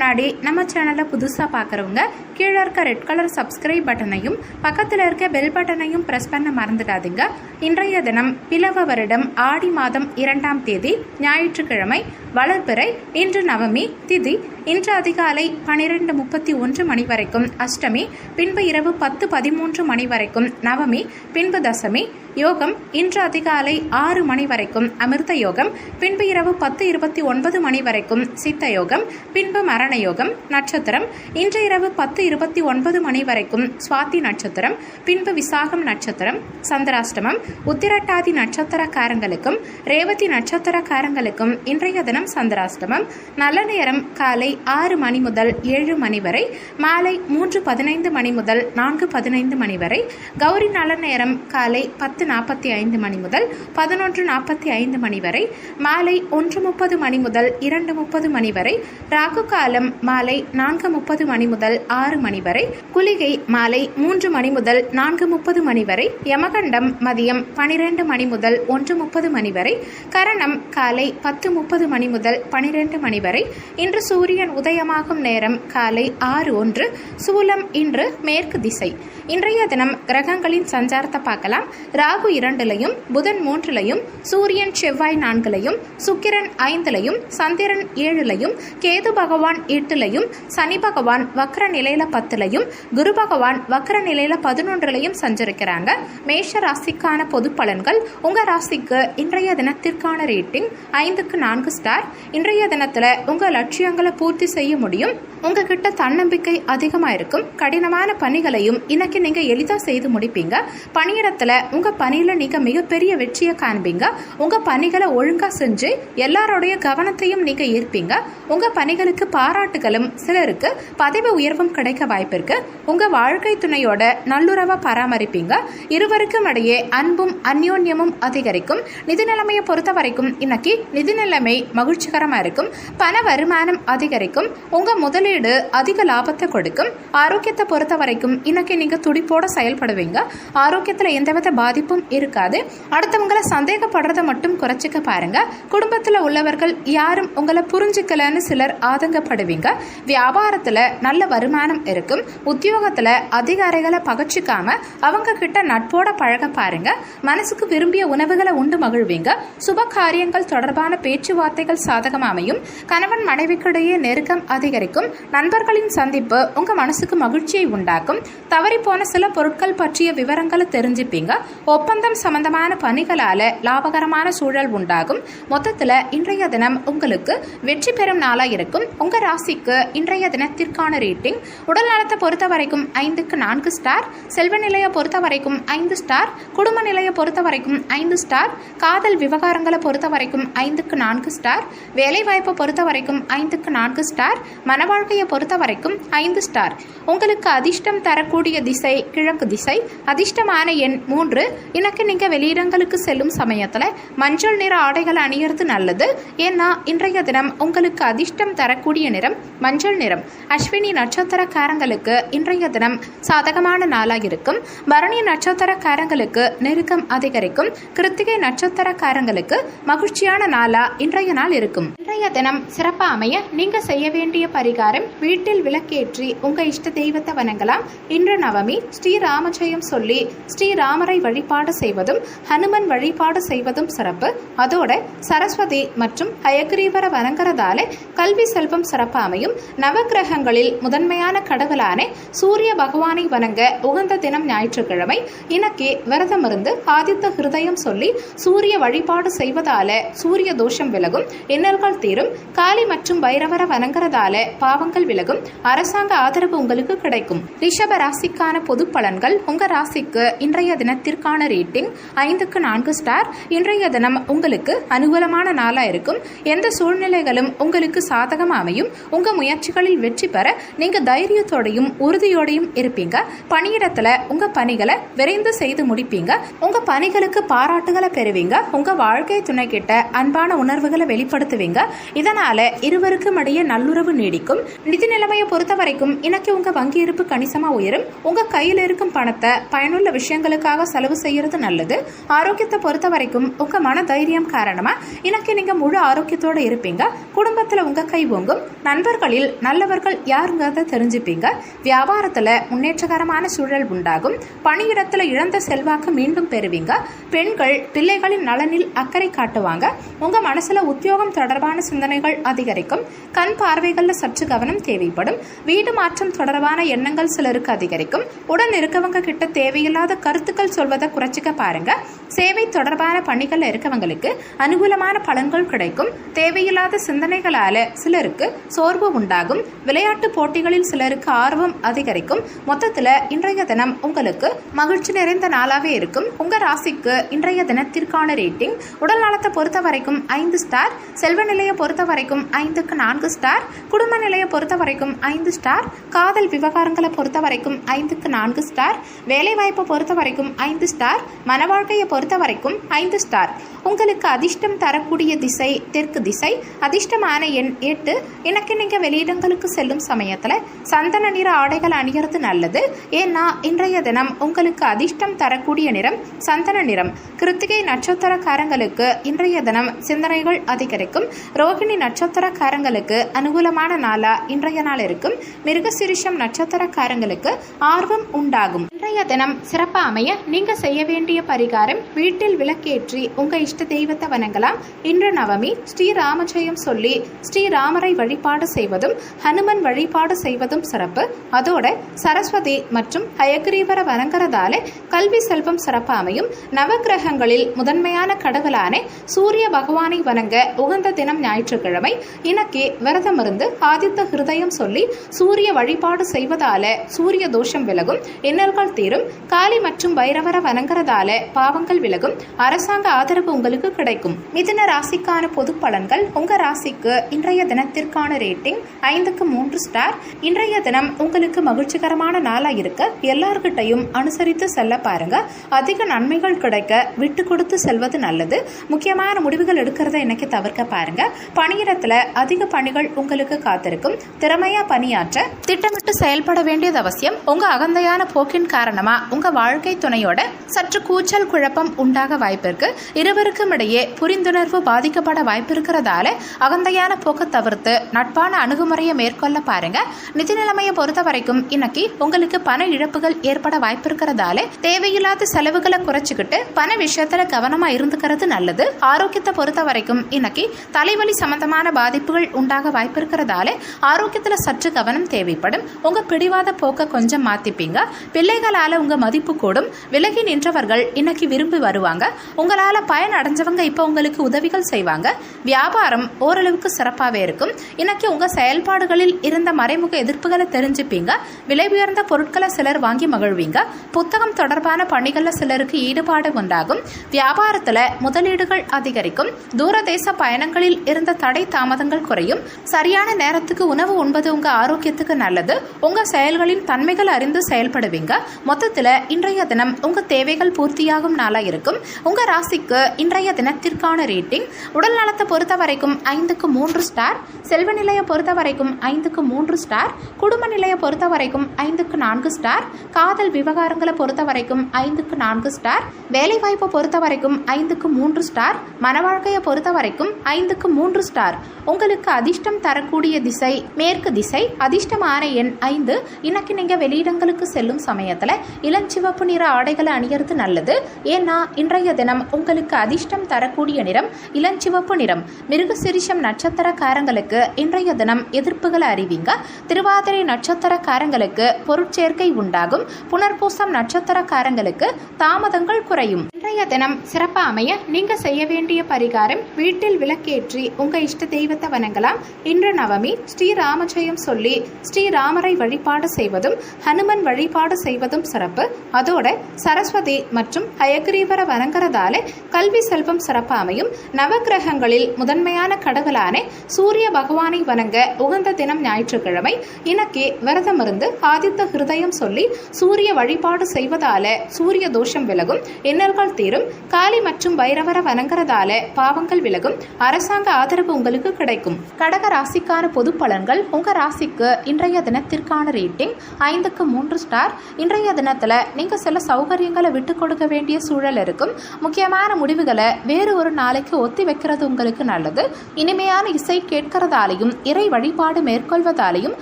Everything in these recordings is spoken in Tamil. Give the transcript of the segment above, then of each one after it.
முன்னாடி நம்ம சேனலை புதுசாக பார்க்குறவங்க கீழே இருக்க ரெட் கலர் சப்ஸ்கிரைப் பட்டனையும் பக்கத்தில் இருக்க பெல் பட்டனையும் ப்ரெஸ் பண்ண மறந்துடாதீங்க. இன்றைய தினம் பிலவ வருடம் ஆடி மாதம் 2ஆம் தேதி ஞாயிற்றுக்கிழமை, வளர்பிறை. இன்று நவமி திதி. இன்று அதிகாலை 12:31 மணி வரைக்கும் அஷ்டமி, பின்பு இரவு 10:13 மணி வரைக்கும் நவமி, பின்பு தசமி. யோகம் இன்று அதிகாலை 6 மணி வரைக்கும் அமிர்த யோகம், பின்பு இரவு 10:29 மணி வரைக்கும் சித்த யோகம், பின்பு மரண யோகம். நட்சத்திரம் இன்று இரவு 10:29 மணி வரைக்கும் சுவாதி நட்சத்திரம், பின்பு விசாகம் நட்சத்திரம். சந்திராஷ்டமம் உத்திரட்டாதி நட்சத்திரக்காரங்களுக்கும் ரேவதி நட்சத்திரக்காரங்களுக்கும் இன்றைய தினம் சந்திராஷ்டமம். நல்ல நேரம் காலை 6 மணி முதல் 7 மணி வரை, மாலை 3:15 மணி முதல் 4:15 மணி வரை. கௌரி நல்ல நேரம் காலை 10:45 மணி முதல் 11:45 மணி வரை, மாலை 1:30 மணி முதல் 2:30 மணி வரை. ராகு காலம் மாலை 4:30 மணி முதல் 6 மணி வரை. குளிகை மாலை 3 மணி முதல் 4:30 மணி வரை. யமகண்டம் மதியம் 12 மணி முதல் 1:30 மணி வரை. கரணம் காலை 10:30 மணி முதல் 12 மணி வரை. இன்று சூரியன் உதயமாகும் நேரம் காலை 6:01. சூலம் இன்று மேற்கு திசை. இன்றைய தினம் கிரகங்களின் சஞ்சாரத்தை பார்க்கலாம். ராகு 2லையும், புதன் 3லையும், சூரியன் செவ்வாய் 4லையும், சுக்கிரன் 5லையும், சந்திரன் 7லையும், கேது பகவான் 8லையும், சனி பகவான் வக்ர நிலையில 10லையும், குரு பகவான் வக்ர நிலையில 11லையும் சஞ்சரிக்கிறாங்க. மேஷ ராசிக்கான பொது பலன்கள். உங்க ராசிக்கு இன்றைய தினத்திற்கான ரேட்டிங் 5க்கு 4 ஸ்டார். இன்றைய தினத்துல உங்க லட்சியங்களை பூர்த்தி செய்ய முடியும். உங்ககிட்ட தன்னம்பிக்கை அதிகமாக இருக்கும். கடினமான பணிகளையும் இன்னைக்கு நீங்க எளிதா செய்து முடிப்பீங்க. பணியிடத்துல உங்க பணியில நீங்க மிகப்பெரிய வெற்றியை காண்பீங்க. உங்க பணிகளை ஒழுங்கா செஞ்சு எல்லாரோடைய கவனத்தையும் நீங்க ஈர்ப்பீங்க. உங்க பணிகளுக்கு பாராட்டுகளும், சிலருக்கு பதவி உயர்வும் கிடைக்க வாய்ப்பு இருக்கு. உங்க வாழ்க்கை துணையோட நல்லுறவை பராமரிப்பீங்க. இருவருக்கும் இடையே அன்பும் அந்யோன்யமும் அதிகரிக்கும். நிதி நிலைமையை பொறுத்த வரைக்கும் இன்னைக்கு நிதி நிலைமை மகிழ்ச்சிகரமா இருக்கும். பண வருமானம் அதிகரிக்கும். உங்க முதலீடு அதிக லாபத்தை கொடுக்கும். ஆரோக்கியத்தை பொறுத்த வரைக்கும் இன்னைக்கு நீங்க துடிப்போட செயல்படுவீங்க. ஆரோக்கியத்துல எந்தவித பாதிப்பும் இருக்காது. அடுத்தவங்களை சந்தேகப்படுறத மட்டும் குறைச்சிக்க பாருங்க. குடும்பத்துல உள்ளவர்கள் யாரும் உங்களை புரிஞ்சுக்கலன்னு சிலர் ஆதங்கப்படுவீங்க. வியாபாரத்துல நல்ல வருமானம் இருக்கும். உத்தியோகத்துல அதிகாரிகளை பகச்சிக்காம அவங்க கிட்ட நட்போட பழக பாருங்க. மனசுக்கு விரும்பிய உணவுகளை உண்டு மகிழ்வீங்க. சுப காரியங்கள் தொடர்பான பேச்சுவார்த்தைகள் சாதகம் அமையும். கணவன் மனைவிக்கிடையே நெருக்கம் அதிகரிக்கும். நண்பர்களின் சந்திப்பு உங்க மனசுக்கு மகிழ்ச்சியை உண்டாக்கும். தவறி போன சில பொருட்கள் பற்றிய விவரங்களை தெரிஞ்சுப்பீங்க. ஒப்பந்தம் சம்பந்தமான பணிகளால லாபகரமான சூழல் உண்டாகும். மொத்தத்துல இன்றைய தினம் உங்களுக்கு வெற்றி பெறும் நாளா இருக்கும். உங்க ராசிக்கு இன்றைய தினத்திற்கான ரேட்டிங். உடல் நலத்தை பொறுத்த வரைக்கும் 5க்கு 4 ஸ்டார். செல்வ நிலையை பொறுத்த வரைக்கும் 5 ஸ்டார். குடும்ப நிலையை பொறுத்த வரைக்கும் 5 ஸ்டார். காதல் விவகாரங்களை பொறுத்த வரைக்கும் 5க்கு 4 ஸ்டார். வேலை வாய்ப்பை பொறுத்த வரைக்கும் 5க்கு 4 ஸ்டார். மன வாழ்க்கையை பொறுத்த வரைக்கும் 5 ஸ்டார். உங்களுக்கு அதிர்ஷ்டம் தரக்கூடிய திசை கிழக்கு திசை. அதிர்ஷ்டமான எண் 3. இன்னைக்கு நீங்க வெளியிடங்களுக்கு செல்லும் சமயத்துல மஞ்சள் நிற ஆடைகளை அணியறது நல்லது. ஏன்னா இன்றைய தினம் உங்களுக்கு அதிர்ஷ்டம் தரக்கூடிய நிறம் மஞ்சள் நிறம். அஸ்வினி நட்சத்திரக்காரங்களுக்கு இன்றைய தினம் சாதகமான நாளாக இருக்கும். பரணி நட்சத்திரக்காரங்களுக்கு நெருக்கம் அதிகரிக்கும். கிருத்திகை நட்சத்திரக்காரங்களுக்கு மகிழ்ச்சியான நாளா இன்றைய நாள் இருக்கும். இன்றைய தினம் சிறப்பா அமைய நீங்க செய்ய வேண்டிய பரிகாரம், வீட்டில் விளக்கேற்றி உங்க இஷ்ட தெய்வத்தை வணங்கலாம். இன்று நவமி. ஸ்ரீராமஜெயம் சொல்லி ஸ்ரீராமரை வழிபாடு செய்வதும் ஹனுமன் வழிபாடு செய்வதும் சிறப்பு. அதோட சரஸ்வதி மற்றும் ஹயக்ரீவரை வணங்குறதால கல்வி செல்வம் சிறப்பு அமையும். நவகிரகங்களில் முதன்மையான கடவுளான சூரிய பகவானை வணங்க உகந்த தினம் ஞாயிற்றுக்கிழமை. இன்னைக்கு விரதம் இருந்து ஆதித்த ஹிருதயம் சொல்லி சூரிய வழிபாடு செய்வதால சூரிய தோஷம் விலகும், இன்னல்கள் தீரும். காளி மற்றும் பைரவரை வணங்குறதால பாவங்கள் விலகும். அரசாங்க ஆதரவு உங்களுக்கு கிடைக்கும். ரிஷப ராசிக்கான பொது பலன்கள். உங்க ராசிக்கு இன்றைய தினத்திற்கான ரேட்டிங் 5க்கு 4 ஸ்டார். இன்றைய தினம் உங்களுக்கு அனுகூலமான நாளா இருக்கும். எந்த சூழ்நிலைகளும் உங்களுக்கு சாதகம் அமையும். உங்க முயற்சிகளில் வெற்றி பெற நீங்க தைரியத்தோடையும் உறுதியோடையும் இருப்பீங்க. பணியிடத்துல உங்க பணிகளை விரைந்து செய்து முடிப்பீங்க. உங்க பணிகளுக்கு பாராட்டுகளை பெறுவீங்க. உங்க வாழ்க்கை துணை கிட்ட அன்பான உணர்வுகளை வெளிப்படுத்துவீங்க. இதனால இருவருக்கும் இடையே நல்லுறவு நீடிக்கும். நிதி நிலைமையை பொறுத்த வரைக்கும் இன்னைக்கு உங்க வங்கி இருப்பு கணிசமா உயரும். உங்க கையில் இருக்கும் பணத்தை பயனுள்ள விஷயங்களுக்காக செலவு செய்யறது நல்லது. ஆரோக்கியத்தை பொறுத்த வரைக்கும் உங்க மன தைரியம் காரணமா இன்னைக்கு நீங்க முழு ஆரோக்கியத்தோட இருப்பீங்க. குடும்பத்துல உங்க கை ஓங்கும். நண்பர்களில் நல்லவர்கள் யாருங்கிறத தெரிஞ்சுப்பீங்க. வியாபாரத்துல முன்னேற்றகரமான சூழல் உண்டாகும். பணியிடத்துல இழந்த செல்வாக்கு மீண்டும் பெறுவீங்க. பெண்கள் பிள்ளைகளின் நலனில் அக்கறை காட்டுவாங்க. உங்க மனசுல உத்தியோகம் தொடர்பான சிந்தனைகள் அதிகரிக்கும். கண் பார்வைகள்ல சற்று கவனம் தேவைப்படும். வீடு மாற்றம் தொடர்பான எண்ணங்கள் சிலருக்கு அதிகரிக்கும். உடன் இருக்கவங்க கிட்ட தேவையில்லாத கருத்துக்கள் சொல்வதை குறைச்சிக்க பாருங்க. சேவை தொடர்பான பணிகள்ல இருக்கவங்களுக்கு அனுகூலமான பலன்கள் கிடைக்கும். தேவையில்லாத சிந்தனைகளால சிலருக்கு சோர்வு உண்டாகும். விளையாட்டு போட்டிகளில் சிலருக்கு ஆர்வம் அதிகரிக்கும். மொத்தத்துல இன்றைய தினம் உங்களுக்கு மகிழ்ச்சி நிறைந்த நாளாவே இருக்கும். உங்க ராசிக்கு இன்றைய தினத்திற்கான ரேட்டிங் உடல் நலத்தை பொறுத்த வரைக்கும் 5 ஸ்டார், செல்வ நிலையை பொறுத்த வரைக்கும் 5க்கு 4 ஸ்டார், குடும்ப நிலையை பொறுத்த வரைக்கும் 5 ஸ்டார், காதல் விவகாரங்களை பொறுத்த வரைக்கும் 5க்கு 4 ஸ்டார், வேலை வாய்ப்பை பொறுத்த வரைக்கும் 5 ஸ்டார், மன வாழ்க்கையை பொறுத்த வரைக்கும் 5 ஸ்டார். உங்களுக்கு அதிர்ஷ்டம் தரக்கூடிய திசை தெற்கு திசை. அதிர்ஷ்டமான எண் 8. எனக்கு நீங்க வெளியிடங்களுக்கு செல்லும் சமயத்துல சந்தன நிற ஆடைகள் அணியறது நல்லது. ஏன்னா இன்றைய தினம் உங்களுக்கு அதிர்ஷ்டம் தரக்கூடிய நிறம் சந்தன நிறம். கிருத்திகை நட்சத்திரக்காரங்களுக்கு இன்றைய தினம் சிந்தனைகள் அதிகரிக்கும். ரோகிணி நட்சத்திரக்காரங்களுக்கு அனுகூலமான நாளா இன்றைய நாள் இருக்கும். மிருகசிரிஷம் நட்சத்திரக்காரங்களுக்கு ஆர்வம் உண்டாகும். இன்றைய தினம் சிறப்பா அமைய நீங்க செய்ய வேண்டிய பரிகாரம் வீட்டில் விளக்கேற்றி உங்க இஷ்ட தெய்வத்தை வணங்கலாம். இன்று நவமி. ஸ்ரீராமஜெயம் சொல்லி ஸ்ரீராமரை வழிபாடு செய்வதும் ஹனுமன் வழிபாடு செய்வதும் சிறப்பு. அதோட சரஸ்வதி மற்றும் ஹயக்ரீவரை வணங்குறதால கல்வி செல்வம் சிறப்பா அமையும். நவகிரகங்களில் முதன்மையான கடவுளான சூரிய பகவானை வணங்க உகந்த தினம் ஞாயிற்றுக்கிழமை. இன்னைக்கு விரதம் இருந்து ஆதித்த ஹிருதயம் சொல்லி சூரிய வழிபாடு செய்வதால சூரிய தோஷம் விலகும். இன்னல்கள் தீரும். காளி மற்றும் பைரவரை வணங்குறதால பாவங்கள் விலகும். அரசாங்க ஆதரவு உங்களுக்கு கிடைக்கும். மிதுன ராசிக்கான பொது பலன்கள். உங்க ராசிக்கு இன்றைய தினத்திற்கான ரேட்டிங் 5க்கு 3 ஸ்டார். இன்றைய தினம் உங்களுக்கு மகிழ்ச்சிகரமான நாளா இருக்க எல்லார்கிட்டையும் அனுசரித்து செல்ல பாருங்க. அதிக நன்மைகள் கிடைக்க விட்டு கொடுத்து செல்வது நல்லது. முக்கியமான முடிவுகள் எடுக்கிறத இன்னைக்கு தவிர்க்க பாருங்க. பணியிடத்துல அதிக பணிகள் உங்களுக்கு காத்திருக்கும். திறமையா பணியாற்ற திட்டமிட்டு செயல்பட வேண்டியது அவசியம். உங்க அகந்தையான போக்கின் காரணமா உங்க வாழ்க்கை துணையோட சற்று கூச்சல் குழப்பம் உண்டாக வாய்ப்பிருக்கு. இருவருக்கும் இடையே புரிந்துணர்வு பாதிக்கப்பட வாய்ப்பு இருக்கிறதால அகந்தையான போக்கு தவிர்த்து நட்பான அணுகுமுறையை மேற்கொள்ள பாருங்க. நிதி நிலைமையை பொறுத்த வரைக்கும் இன்னைக்கு உங்களுக்கு பண இழப்புகள் ஏற்பட வாய்ப்பு இருக்கிறதால தேவையில்லாத செலவுகளை குறைச்சிக்கிட்டு பண விஷயத்துல கவனமா இருந்துக்கிறது நல்லது. ஆரோக்கியத்தை பொறுத்த வரைக்கும் இன்னைக்கு தலைவலி சம்பந்தமான பாதிப்புகள் உண்டாக வாய்ப்பு இருக்கிறதால ஆரோக்கியத்துல சற்று கவனம் தேவைப்படும். உங்க பிடிவாத போக்க கொஞ்சம் மாத்திப்பீங்க. பிள்ளைகளால உங்க மதிப்பு கூடும். விலகி நின்றவர்கள் இன்னைக்கு விரும்பி வருவாங்க. உங்களால பயன் அடைஞ்சவங்க இப்ப உங்களுக்கு உதவிகள் செய்வாங்க. வியாபாரம் ஓரளவுக்கு சிறப்பாகவே இருக்கும். இன்னைக்கு உங்க செயல்பாடுகளில் இருந்த மறைமுக எதிர்ப்புகளை தெரிஞ்சுப்பீங்க. விலை உயர்ந்த பொருட்களை சிலர் வாங்கி மகிழ்வீங்க. புத்தகம் தொடர்பான பணிகள்ல சிலருக்கு ஈடுபாடு உண்டாகும். வியாபாரத்துல முதலீடுகள் அதிகரிக்கும். தூரதேச பயணங்களில் இருந்த தடை தாமதங்கள் குறையும். சரியான நேரத்துக்கு உணவு உண்பது உங்க ஆரோக்கியத்துக்கு நல்லது. உங்க செயல்களின் தன்மைகள் அறிந்து செயல்படுவீங்க. மொத்தத்துல இன்றைய தினம் உங்க தேவைகள் பூர்த்தியாகும் நாளா இருக்கும். உங்க ராசிக்கு இன்றைய தினத்திற்கான ரேட்டிங் உடல் நலத்தை பொறுத்த வரைக்கும் 5க்கு 3 ஸ்டார், செல்வ நிலையை பொறுத்த வரைக்கும் 5க்கு 3 ஸ்டார், குடும்ப நிலையை பொறுத்த வரைக்கும் 5க்கு 4 ஸ்டார், காதல் விவகாரங்களை பொறுத்த வரைக்கும் 5க்கு 4 ஸ்டார், வேலை வாய்ப்பை பொறுத்த வரைக்கும் 5க்கு 3 ஸ்டார், மன வாழ்க்கையை பொறுத்த வரைக்கும் 5க்கு 3 ஸ்டார். உங்களுக்கு அதிர்ஷ்டம் தரக்கூடிய திசை மேற்கு திசை. அதிர்ஷ்டமான எண் 5. இன்னைக்கு நீங்க வெளியிடங்களுக்கு செல்லும் சமயத்துல இளஞ்சிவப்பு நிற ஆடைகளை அணியறது நல்லது. ஏன்னா இன்றைய தினம் உங்களுக்கு அதிர்ஷ்டம் தரக்கூடிய நிறம் இளஞ்சிவப்பு நிறம். மிருகசிரிஷம் நட்சத்திரக்காரங்களுக்கு இன்றைய தினம் எதிர்ப்புகளை அறிவிங்க. திருவாதிரை நட்சத்திரக்காரங்களுக்கு பொருட்சேர்க்கை உண்டாகும். புனர்பூசம் நட்சத்திரக்காரங்களுக்கு தாமதங்கள் குறையும். இன்றைய தினம் சிறப்பா அமைய நீங்க செய்ய வேண்டிய பரிகாரம் வீட்டில் விளக்கேற்றி உங்க இஷ்ட தெய்வத்தை வணங்கலாம். இன்று நவமி. ஸ்ரீராமஜெயம் சொல்லி ஸ்ரீராமரை வழிபாடு செய்வதும் ஹனுமன் வழிபாடு செய்வதும் சிறப்பு. அதோட சரஸ்வதி மற்றும் ஹயக்ரீவரை வணங்குறதால கல்வி செல்வம் சிறப்பா அமையும். நவகிரகங்களில் முதன்மையான கடவுளான சூரிய பகவானை வணங்க உகந்த தினம் ஞாயிற்றுக்கிழமை. இன்னைக்கு விரதம் இருந்து ஆதித்த ஹிருதயம் சொல்லி சூரிய வழிபாடு செய்வதால சூரிய தோஷம் விலகும். இன்னல்கள் இன்னல்கள் தீரும். காளி மற்றும் பைரவரை வணங்குறதால பாவங்கள் விலகும். அரசாங்க ஆதரவு உங்களுக்கு கிடைக்கும். கடக ராசிக்கான பொது பலன்கள். உங்க ராசிக்கு இன்றைய தினத்திற்கான ரேட்டிங் 5க்கு 3 ஸ்டார். இன்றைய தினத்துல நீங்க சில சௌகரியங்களை விட்டு கொடுக்க வேண்டிய சூழல் இருக்கும். முக்கியமான முடிவுகளை வேறு ஒரு நாளைக்கு ஒத்தி வைக்கிறது உங்களுக்கு நல்லது. இனிமையான இசை கேட்கிறதாலையும் இறை வழிபாடு மேற்கொள்வதாலையும்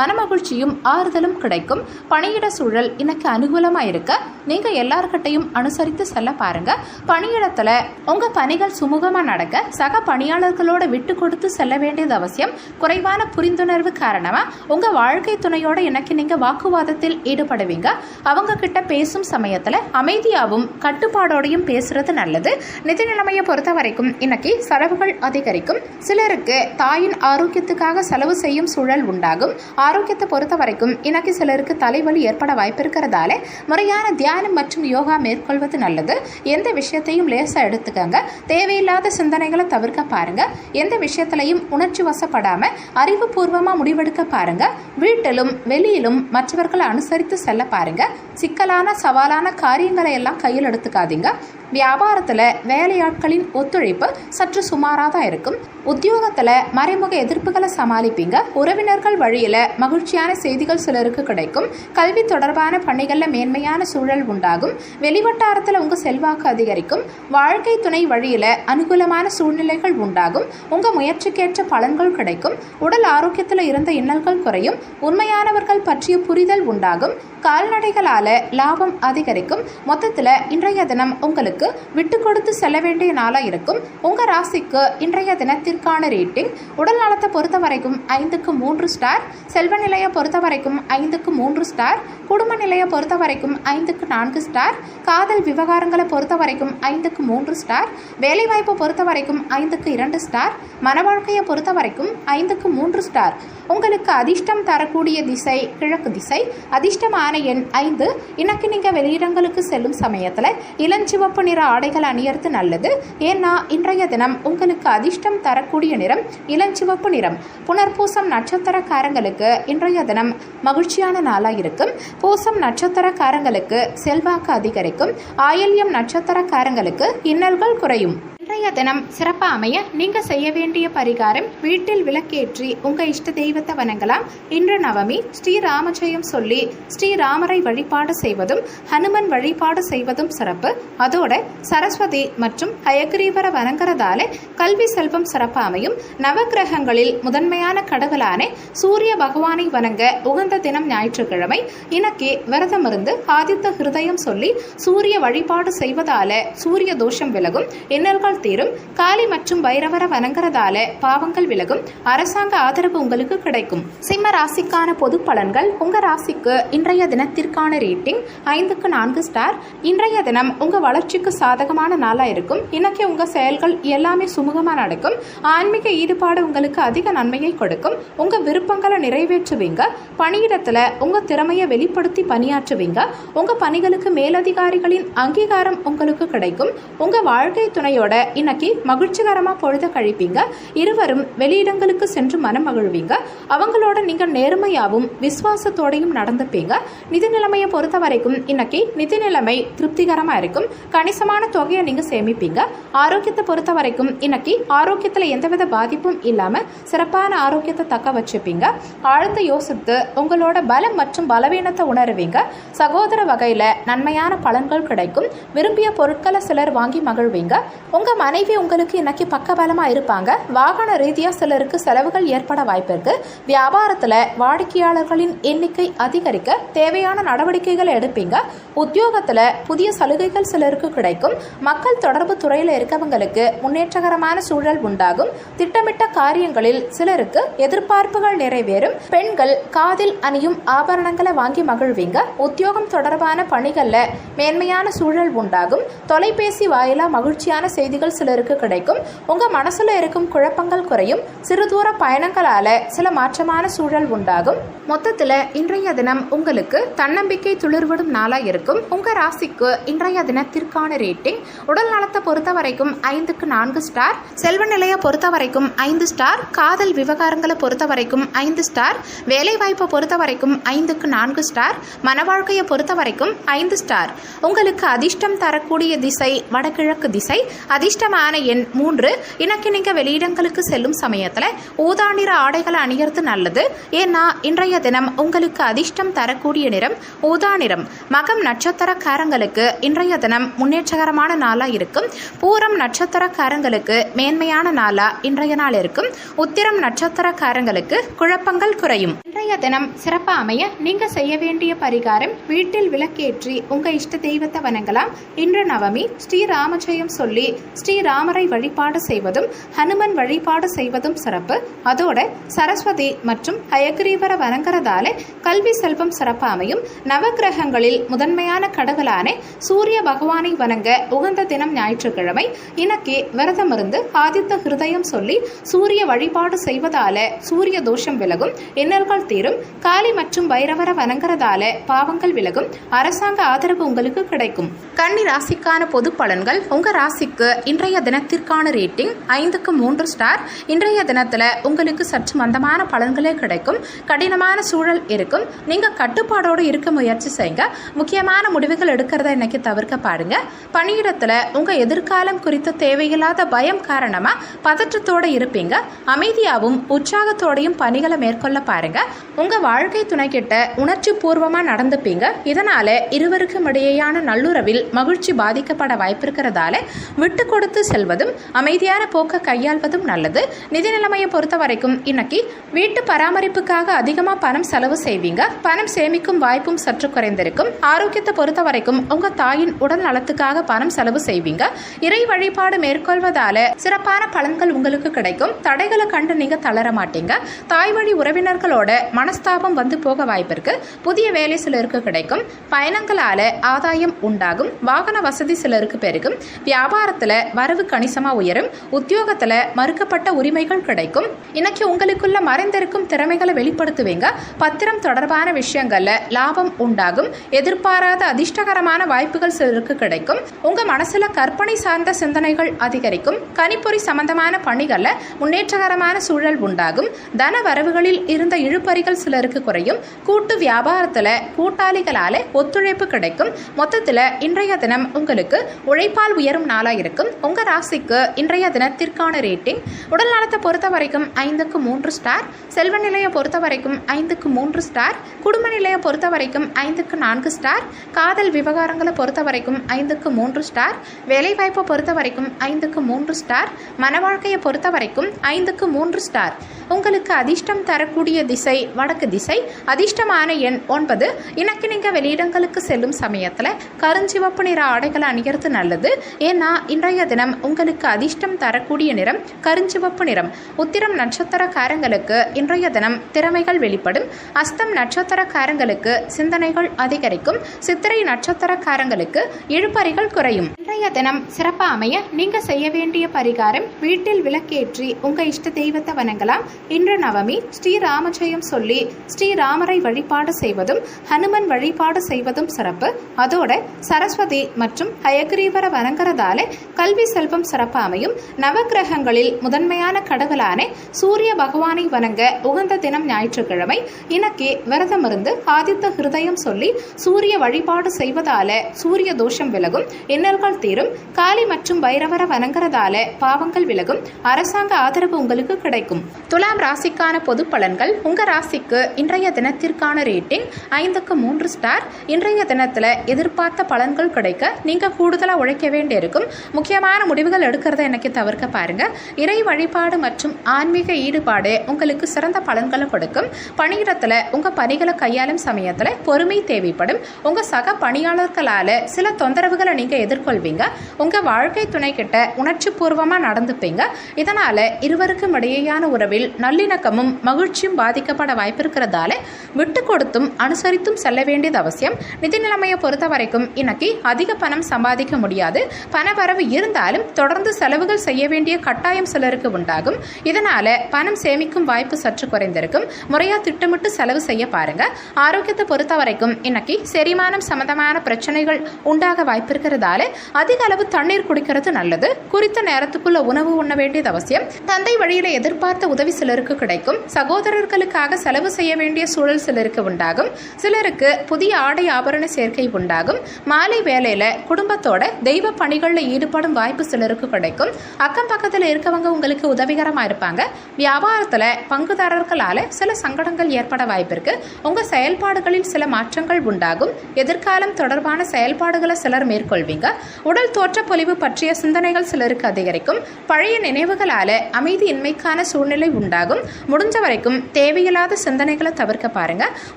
மனமகிழ்ச்சியும் ஆறுதலும் கிடைக்கும். பணியிட சூழல் இன்னைக்கு அனுகூலமா இருக்க நீங்க எல்லார்கிட்டையும் அனுசரித்து செல்ல பாருங்க. பணியிடத்துல உங்க பணிகள் சுமூகமா நடக்க சக பணியாளர்களோட விட்டு கொடுத்து செல்ல வேண்டியது அவசியம். குறைவான புரிந்துணர்வு காரணமா உங்க வாழ்க்கை துணையோட இன்னைக்கு நீங்க வாக்குவாதத்தில் ஈடுபடுவீங்க. அவங்க கிட்ட பேசும் சமயத்துல அமைதியாகவும் கட்டுப்பாடோடையும் பேசுறது நல்லது. நிதி நிலைமையை பொறுத்த வரைக்கும் இன்னைக்கு செலவுகள் அதிகரிக்கும். சிலருக்கு தாயின் ஆரோக்கியத்துக்காக செலவு செய்யும் சூழல் உண்டாகும். ஆரோக்கியத்தை பொறுத்த வரைக்கும் இன்னைக்கு சிலருக்கு தலைவலி ஏற்பட வாய்ப்பு இருக்கிறதால முறையான தியானம் மற்றும் யோகா மேற்கொள்வது நல்லது. எந்த விஷயத்தையும் லேசா எடுத்துக்கங்க. தேவையில்லாத சிந்தனைகளை தவிர்க்க பாருங்க. எந்த விஷயத்திலையும் உணர்ச்சி வசப்படாம அறிவுபூர்வமா முடிவெடுக்க பாருங்க. வீட்டிலும் வெளியிலும் மற்றவர்களை அனுசரித்து செல்ல பாருங்க. சிக்கலான சவாலான காரியங்களை எல்லாம் கையில் எடுத்துக்காதீங்க. வியாபாரத்துல வேலையாட்களின் ஒத்துழைப்பு சற்று சுமாராக தான் இருக்கும். உத்தியோகத்துல மறைமுக எதிர்ப்புகளை சமாளிப்பீங்க. உறவினர்கள் வழியில மகிழ்ச்சியான செய்திகள் சிலருக்கு கிடைக்கும். கல்வி தொடர்பான பணிகள்ல மேன்மையான சூழல் உண்டாகும். வெளிவட்டாரத்துல உங்க செல்வாக்கு அதிகரிக்கும். வாழ்க்கை துணை வழியில அனுகூலமான சூழ்நிலைகள் உண்டாகும். உங்க முயற்சிக்கேற்ற பலன்கள் கிடைக்கும். உடல் ஆரோக்கியத்துல இருந்த இன்னல்கள் குறையும். உண்மையானவர்கள் பற்றிய புரிதல் உண்டாகும். கால்நடைகளால லாபம் அதிகரிக்கும். மொத்தத்துல இன்றைய தினம் உங்களுக்கு விட்டு கொடுத்து செல்ல வேண்டிய நாளா இருக்கும். உங்க ராசிக்கு இன்றைய தினத்திற்கான ரேட்டிங். உடல் நலத்தை பொறுத்த வரைக்கும் 5க்கு 3 ஸ்டார். செல்வ நிலையை பொறுத்த வரைக்கும் 5க்கு 3 ஸ்டார். குடும்ப நிலையை பொறுத்த வரைக்கும் 5க்கு 4 ஸ்டார். காதல் விவகாரங்களை பொறுத்த வரைக்கும் 5க்கு 3 ஸ்டார். வேலைவாய்ப்பை பொறுத்த வரைக்கும் 5க்கு 2 ஸ்டார். மன வாழ்க்கையை பொறுத்த வரைக்கும் 5க்கு 3 ஸ்டார். உங்களுக்கு அதிர்ஷ்டம் தரக்கூடிய திசை கிழக்கு திசை. அதிர்ஷ்டமான எண் 5. இன்னைக்கு நீங்க வெளியிடங்களுக்கு செல்லும் சமயத்துல இளஞ்சிவப்பு நிற ஆடைகள் அணியறது நல்லது. ஏன்னா இன்றைய தினம் உங்களுக்கு அதிர்ஷ்டம் தரக்கூடிய நிறம் இளஞ்சிவப்பு நிறம். புனர்பூசம் நட்சத்திரக்காரங்களுக்கு இன்றைய தினம் மகிழ்ச்சியான நாளா இருக்கும். பூசம் நட்சத்திரக்காரங்களுக்கு செல்வாக்கு அதிகரிக்கும். ஆயில்யம் நட்சத்திரக்காரங்களுக்கு இன்னல்கள் குறையும். இன்றைய தினம் சிறப்பாக அமைய நீங்க செய்ய வேண்டிய பரிகாரம் வீட்டில் விளக்கேற்றி உங்க இஷ்ட தெய்வத்தை வணங்கலாம். இன்று நவமி. ஸ்ரீராமஜெயம் சொல்லி ஸ்ரீராமரை வழிபாடு செய்வதும் ஹனுமன் வழிபாடு செய்வதும் சிறப்பு. அதோட சரஸ்வதி மற்றும் ஹயக்ரீவரை வணங்குறதால கல்வி செல்வம் சிறப்பாக அமையும். நவகிரகங்களில் முதன்மையான கடவுளான சூரிய பகவானை வணங்க உகந்த தினம் ஞாயிற்றுக்கிழமை. இன்னைக்கு விரதம் இருந்து ஆதித்த ஹிருதயம் சொல்லி சூரிய வழிபாடு செய்வதால சூரிய தோஷம் விலகும். இன்னல்கள் தீரும். காளி மற்றும் பைரவரை வணங்குறதால பாவங்கள் விலகும். அரசாங்க ஆதரவு உங்களுக்கு கிடைக்கும். சிம்ம ராசிக்கான பொது பலன்கள். உங்க ராசிக்கு இன்றைய தினத்திற்கான ரேட்டிங் 5க்கு 4 ஸ்டார். இன்றைய தினம் உங்க வளர்ச்சிக்கு சாதகமான நாளா இருக்கும். இன்னைக்கு உங்க செயல்கள் எல்லாமே சுமூகமா நடக்கும். ஆன்மீக ஈடுபாடு உங்களுக்கு அதிக நன்மையை கொடுக்கும். உங்க விருப்பங்களை நிறைவேற்றுவீங்க. பணியிடத்துல உங்க திறமையை வெளிப்படுத்தி பணியாற்றுவீங்க. உங்க பணிகளுக்கு மேலதிகாரிகளின் அங்கீகாரம் உங்களுக்கு கிடைக்கும். உங்க வாழ்க்கை துணையோட இன்னைக்கு மகிழ்ச்சிகரமா பொழுத கழிப்பீங்க. இருவரும் வெளியிடங்களுக்கு சென்று மனம் மகிழ்வீங்க. அவங்களோட நீங்க நேர்மையாவும் விசுவாசத்தோடையும் நடந்துப்பீங்க. நிதி நிலைமையை பொறுத்த வரைக்கும் இன்னைக்கு நிதி நிலைமை திருப்திகரமா இருக்கும். கணிசமான தொகையை நீங்க சேமிப்பீங்க. ஆரோக்கியத்தை பொறுத்த வரைக்கும் இன்னைக்கு ஆரோக்கியத்துல எந்தவித பாதிப்பும் இல்லாம சிறப்பான ஆரோக்கியத்தை தக்க வச்சுப்பீங்க. ஆழ்ந்த யோசித்து உங்களோட பலம் மற்றும் பலவீனத்தை உணருவீங்க. சகோதர வகையில நன்மையான பலன்கள் கிடைக்கும். விரும்பிய பொருட்களை சிலர் வாங்கி மகிழ்வீங்க. உங்க மனைவி உங்களுக்கு இன்னைக்கு பக்கபலமா இருப்பாங்க. வாகன ரீதியா சிலருக்கு செலவுகள் ஏற்பட வாய்ப்பு இருக்கு. வியாபாரத்துல வாடிக்கையாளர்களின் எண்ணிக்கை அதிகரிக்க தேவையான நடவடிக்கைகளை எடுப்பீங்க. உத்தியோகத்துல புதிய சலுகைகள் சிலருக்கு கிடைக்கும். மக்கள் தொடர்பு துறையில இருக்கவங்களுக்கு முன்னேற்றகரமான சூழல் உண்டாகும். திட்டமிட்ட காரியங்களில் சிலருக்கு எதிர்பார்ப்புகள் நிறைவேறும். பெண்கள் காதில் அணியும் ஆபரணங்களை வாங்கி மகிழ்வீங்க. உத்தியோகம் தொடர்பான பணிகள்ல மேன்மையான சூழல் உண்டாகும். தொலைபேசி வாயிலா மகிழ்ச்சியான செய்திகள் செய்திகள் சிலருக்கு கிடைக்கும். உங்க மனசுல இருக்கும் குழப்பங்கள் குறையும். சிறு தூர பயணங்களால சில மாற்றமான சூழல் உண்டாகும். மொத்தத்துல இன்றைய தினம் உங்களுக்கு தன்னம்பிக்கை துளிர்விடும் நாளா இருக்கும். உங்க ராசிக்கு இன்றைய தினத்திற்கான ரேட்டிங் உடல் நலத்தை பொறுத்த வரைக்கும் 5க்கு 4 ஸ்டார், செல்வ நிலையை பொறுத்த வரைக்கும் 5 ஸ்டார், காதல் விவகாரங்களை பொறுத்த வரைக்கும் 5 ஸ்டார், வேலை வாய்ப்பை பொறுத்த வரைக்கும் 5க்கு 4 ஸ்டார், மன வாழ்க்கையை பொறுத்த வரைக்கும் 5 ஸ்டார். உங்களுக்கு அதிர்ஷ்டம் தரக்கூடிய திசை வடகிழக்கு திசை, அதிர்ஷ்டமான எண் 3. இன்னைக்கு நீங்க வெளியிடங்களுக்கு செல்லும் சமயத்துல ஊதா நிற ஆடைகளை அணியறது நல்லது. ஏன்னா இன்றைய தினம் உங்களுக்கு அதிர்ஷ்டம் தரக்கூடிய நிறம் ஊதா நிறம். மகம் நட்சத்திரக்காரங்களுக்கு இன்றைய தினம் முன்னேற்றகரமான நாளா இருக்கும். பூரம் நட்சத்திரக்காரங்களுக்கு மேன்மையான நாளா இன்றைய நாள் இருக்கும். உத்திரம் நட்சத்திரக்காரங்களுக்கு குழப்பங்கள் குறையும். இன்றைய தினம் சிறப்பா அமைய நீங்க செய்ய வேண்டிய பரிகாரம், வீட்டில் விளக்கேற்றி உங்க இஷ்ட தெய்வத்தை வணங்கலாம். இன்று நவமி. ஸ்ரீராமஜெயம் சொல்லி ஸ்ரீராமரை வழிபாடு செய்வதும் ஹனுமன் வழிபாடு செய்வதும் சிறப்பு. அதோட சரஸ்வதி மற்றும் ஹயக்ரீவரை வணங்குறதால கல்வி செல்வம் சிறப்பா அமையும். நவகிரகங்களில் முதன்மையான கடவுளான சூரிய பகவானை வணங்க உகந்த தினம் ஞாயிற்றுக்கிழமை. இன்னைக்கு விரதம் இருந்து ஆதித்த ஹிருதயம் சொல்லி சூரிய வழிபாடு செய்வதால சூரிய தோஷம் விலகும், இன்னல்கள் தீரும். காளி மற்றும் பைரவரை வணங்குறதால பாவங்கள் விலகும். அரசாங்க ஆதரவு உங்களுக்கு கிடைக்கும். கன்னி ராசிக்கான பொது பலன்கள். உங்க ராசிக்கு இன்றைய தினத்திற்கான ரேட்டிங் 5க்கு 3 ஸ்டார். இன்றைய தினத்துல உங்களுக்கு சற்று மந்தமான பலன்களே கிடைக்கும். கடினமான சூழல் இருக்கும். நீங்க கட்டுப்பாடோடு இருக்க முயற்சி செய்யுங்க. முக்கியமான முடிவுகள் எடுக்கிறத இன்னைக்கு தவிர்க்க பாருங்க. பணியிடத்துல உங்க எதிர்காலம் குறித்த தேவையில்லாத பயம் காரணமா பதற்றத்தோட இருப்பீங்க. அமைதியாகவும் உற்சாகத்தோடையும் பணிகளை மேற்கொள்ள பாருங்க. உங்க வாழ்க்கை துணை கிட்ட உணர்ச்சி பூர்வமா நடந்துப்பீங்க. இதனால இருவருக்கும் இடையேயான நல்லுறவில் மகிழ்ச்சி பாதிக்கப்பட வாய்ப்பு இருக்கிறதால விட்டு கொடுத்து செல்வதும் அமைதியான போக்க கையாள்வதும் நல்லது. நிதி நிலைமையை பொறுத்த வரைக்கும் இன்னைக்கு வீட்டு பராமரிப்புக்காக அதிகமா பணம் செலவு செய்வீங்க. பணம் சேமிக்கும் வாய்ப்பும் சற்று குறைந்திருக்கும். ஆரோக்கியத்தை பொறுத்த வரைக்கும் உங்க தாயின் உடல் நலத்துக்காக பணம் செலவு செய்வீங்க. இறை வழிபாடு மேற்கொள்வதால சிறப்பான பலன்கள் உங்களுக்கு கிடைக்கும். தடைகளை கண்டு நீங்க தளர மாட்டீங்க. தாய் வழி உறவினர்களோட மனஸ்தாபம் வந்து போக வாய்ப்பு இருக்கு. புதிய வேலை சிலருக்கு கிடைக்கும். பயணங்களால ஆதாயம் உண்டாகும். வாகன வசதி சிலருக்கு பெருகும். வியாபாரத்துல வரவு கணிசமா உயரும். உத்தியோகத்துல மறுக்கப்பட்ட உரிமைகள் கிடைக்கும். இன்னைக்கு உங்களுக்குள்ள மறைந்திருக்கும் திறமைகளை வெளிப்படுத்துவீங்க. பத்திரம் தொடர்பான விஷயங்கள்ல லாபம் உண்டாகும். எதிர்பாராத அதிர்ஷ்டகரமான வாய்ப்புகள் சிலருக்கு கிடைக்கும். உங்க மனசுல கற்பனை சார்ந்த சிந்தனைகள் அதிகரிக்கும். கணிப்பொறி சம்பந்தமான பணிகள்ல முன்னேற்றகரமான சூழல் உண்டாகும். தன வரவுகளில் இருந்த இழுபறிகள் சிலருக்கு குறையும். கூட்டு வியாபாரத்துல கூட்டாளிகளால ஒத்துழைப்பு கிடைக்கும். மொத்தத்துல இன்றைய தினம் உங்களுக்கு உழைப்பால் உயரும் நாளா இருக்கும். உங்க ராசிக்கு இன்றைய தினத்திற்கான ரேட்டிங் உடல் நலத்தை பொறுத்த வரைக்கும் 5க்கு 3 ஸ்டார், செல்வ நிலையை பொறுத்த வரைக்கும் 5க்கு 3 ஸ்டார், குடும்ப நிலையை பொறுத்த வரைக்கும் 5க்கு 4 ஸ்டார், காதல் விவகாரங்களை பொறுத்த வரைக்கும் 5க்கு 3 ஸ்டார், வேலை வாய்ப்பை பொறுத்த வரைக்கும் 5க்கு 3 ஸ்டார், மன வாழ்க்கையை பொறுத்த வரைக்கும் 5க்கு 3 ஸ்டார். உங்களுக்கு அதிர்ஷ்டம் தரக்கூடிய திசை வடக்கு திசை, அதிர்ஷ்டமான எண் 9. இன்னைக்கு நீங்க வெளியிடங்களுக்கு செல்லும் சமயத்துல கருஞ்சிவப்பு நிற ஆடைகளை அணிகிறது நல்லது. ஏன்னா இன்றைய தினம் உங்களுக்கு அதிர்ஷ்டம் தரக்கூடிய நிறம் கருஞ்சிவப்பு நிறம். உத்திரம் நட்சத்திரக்காரங்களுக்கு இன்றைய தினம் திறமைகள் வெளிப்படும். அஸ்தம் நட்சத்திரக்காரங்களுக்கு சிந்தனைகள் அதிகரிக்கும். சித்திரை நட்சத்திரக்காரங்களுக்கு இழுபறிகள் குறையும். இன்றைய தினம் சிறப்பா அமைய நீங்க செய்ய வேண்டிய பரிகாரம், வீட்டில் விளக்கேற்றி உங்க இஷ்ட தெய்வத்தை வணங்கலாம். இன்று நவமி. ஸ்ரீராமஜெயம் சொல்லி ஸ்ரீராமரை வழிபாடு செய்வதும் ஹனுமன் வழிபாடு செய்வதும் சிறப்பு. அதோட சரஸ்வதி மற்றும் ஹயக்ரீவரை வணங்குறதால கல்வி செல்வம் சிறப்பு அமையும். நவகிரகங்களில் முதன்மையான கடவுளான சூரிய பகவானை வணங்க உகந்த தினம் ஞாயிற்றுக்கிழமை. இன்னைக்கு விரதம் இருந்து ஆதித்த ஹிருதயம் சொல்லி சூரிய வழிபாடு செய்வதால சூரிய தோஷம் விலகும், இன்னல்கள் தீரும். காளி மற்றும் பைரவரை வணங்குறதால பாவங்கள் விலகும். அரசாங்க ஆதரவு உங்களுக்கு கிடைக்கும். துலாம் ராசிக்கான பொது பலன்கள். உங்க ராசிக்கு இன்றைய தினத்திற்கான ரேட்டிங் 5க்கு 3 ஸ்டார். இன்றைய தினத்துல எதிர்பார்த்த பலன்கள் கிடைக்க நீங்க கூடுதலா உழைக்க வேண்டியிருக்கும். முக்கியமான முடிவுகள் எடுக்கிறத எனக்கு தவிர்க்க பாருங்க. இறை வழிபாடு மற்றும் ஆன்மீக ஈடுபாடு உங்களுக்கு சிறந்த பலன்களை கொடுக்கும். பணியிடத்துல உங்க பணிகளை கையாளும் சமயத்துல பொறுமை தேவைப்படும். உங்க சக பணியாளர்களால சில தொந்தரவுகளை நீங்க எதிர்கொள்வீங்க. உங்க வாழ்க்கை துணை கிட்ட உணர்ச்சி பூர்வமா நடந்துப்பீங்க. இதனால இருவருக்கும் இடையேயான உறவில் நல்லிணக்கமும் மகிழ்ச்சியும் பாதிக்கப்பட வாய்ப்பு இருக்கிறதால விட்டு கொடுத்தும் அனுசரித்தும் செல்ல வேண்டியது அவசியம். நிதி நிலைமையை பொறுத்த வரைக்கும் இன்னைக்கு அதிக பணம் சம்பாதிக்க முடியாது. பண வரவு இருந்தாலும் தொடர்ந்து செலவுகள் செய்ய வேண்டிய கட்டாயம் சிலருக்கு உண்டாகும். இதனால பணம் சேமிக்கும் வாய்ப்பு சற்று குறைந்திருக்கும். முறையா திட்டமிட்டு செலவு செய்ய பாருங்க. ஆரோக்கியத்தை பொறுத்த வரைக்கும் இன்னைக்கு செரிமானம் சம்பந்தமான பிரச்சனைகள் உண்டாக வாய்ப்பு இருக்கிறதால அதிக அளவு தண்ணீர் குடிக்கிறது நல்லது. குறித்த நேரத்துக்குள்ள உணவு உண்ண வேண்டியது அவசியம். தந்தை வழியில எதிர்பார்த்த உதவி சிலருக்கு கிடைக்கும். சகோதரர்களுக்காக செலவு செய்ய வேண்டிய சூழல் சிலருக்கு உண்டாகும். சிலருக்கு புதிய ஆடை ஆபரண சேர்க்கை உண்டாகும். மாலை வேலையில குடும்பத்தோட தெய்வ பணிகள்ல ஈடுபடும் வாய்ப்பு சிலருக்கு கிடைக்கும். அக்கம் பக்கத்துல இருக்கவங்க உங்களுக்கு உதவிகரமா இருப்பாங்க. வியாபாரத்துல பங்குதாரர்களால சில சங்கடங்கள் ஏற்பட வாய்ப்பு இருக்கு. உங்க செயல்பாடுகளில் சில மாற்றங்கள் உண்டாகும். எதிர்காலம் தொடர்பான செயல்பாடுகளை சிலர் மேற்கொள்வீங்க. உடல் தோற்ற பொலிவு பற்றிய சிந்தனைகள் சிலருக்கு அதிகரிக்கும். பழைய நினைவுகளால அமைதியின்மைக்கான சூழ்நிலை உண்டாகும். முடிஞ்ச வரைக்கும் தேவையில்லாத சிந்தனைகளை தவிர்க்க பாருங்க.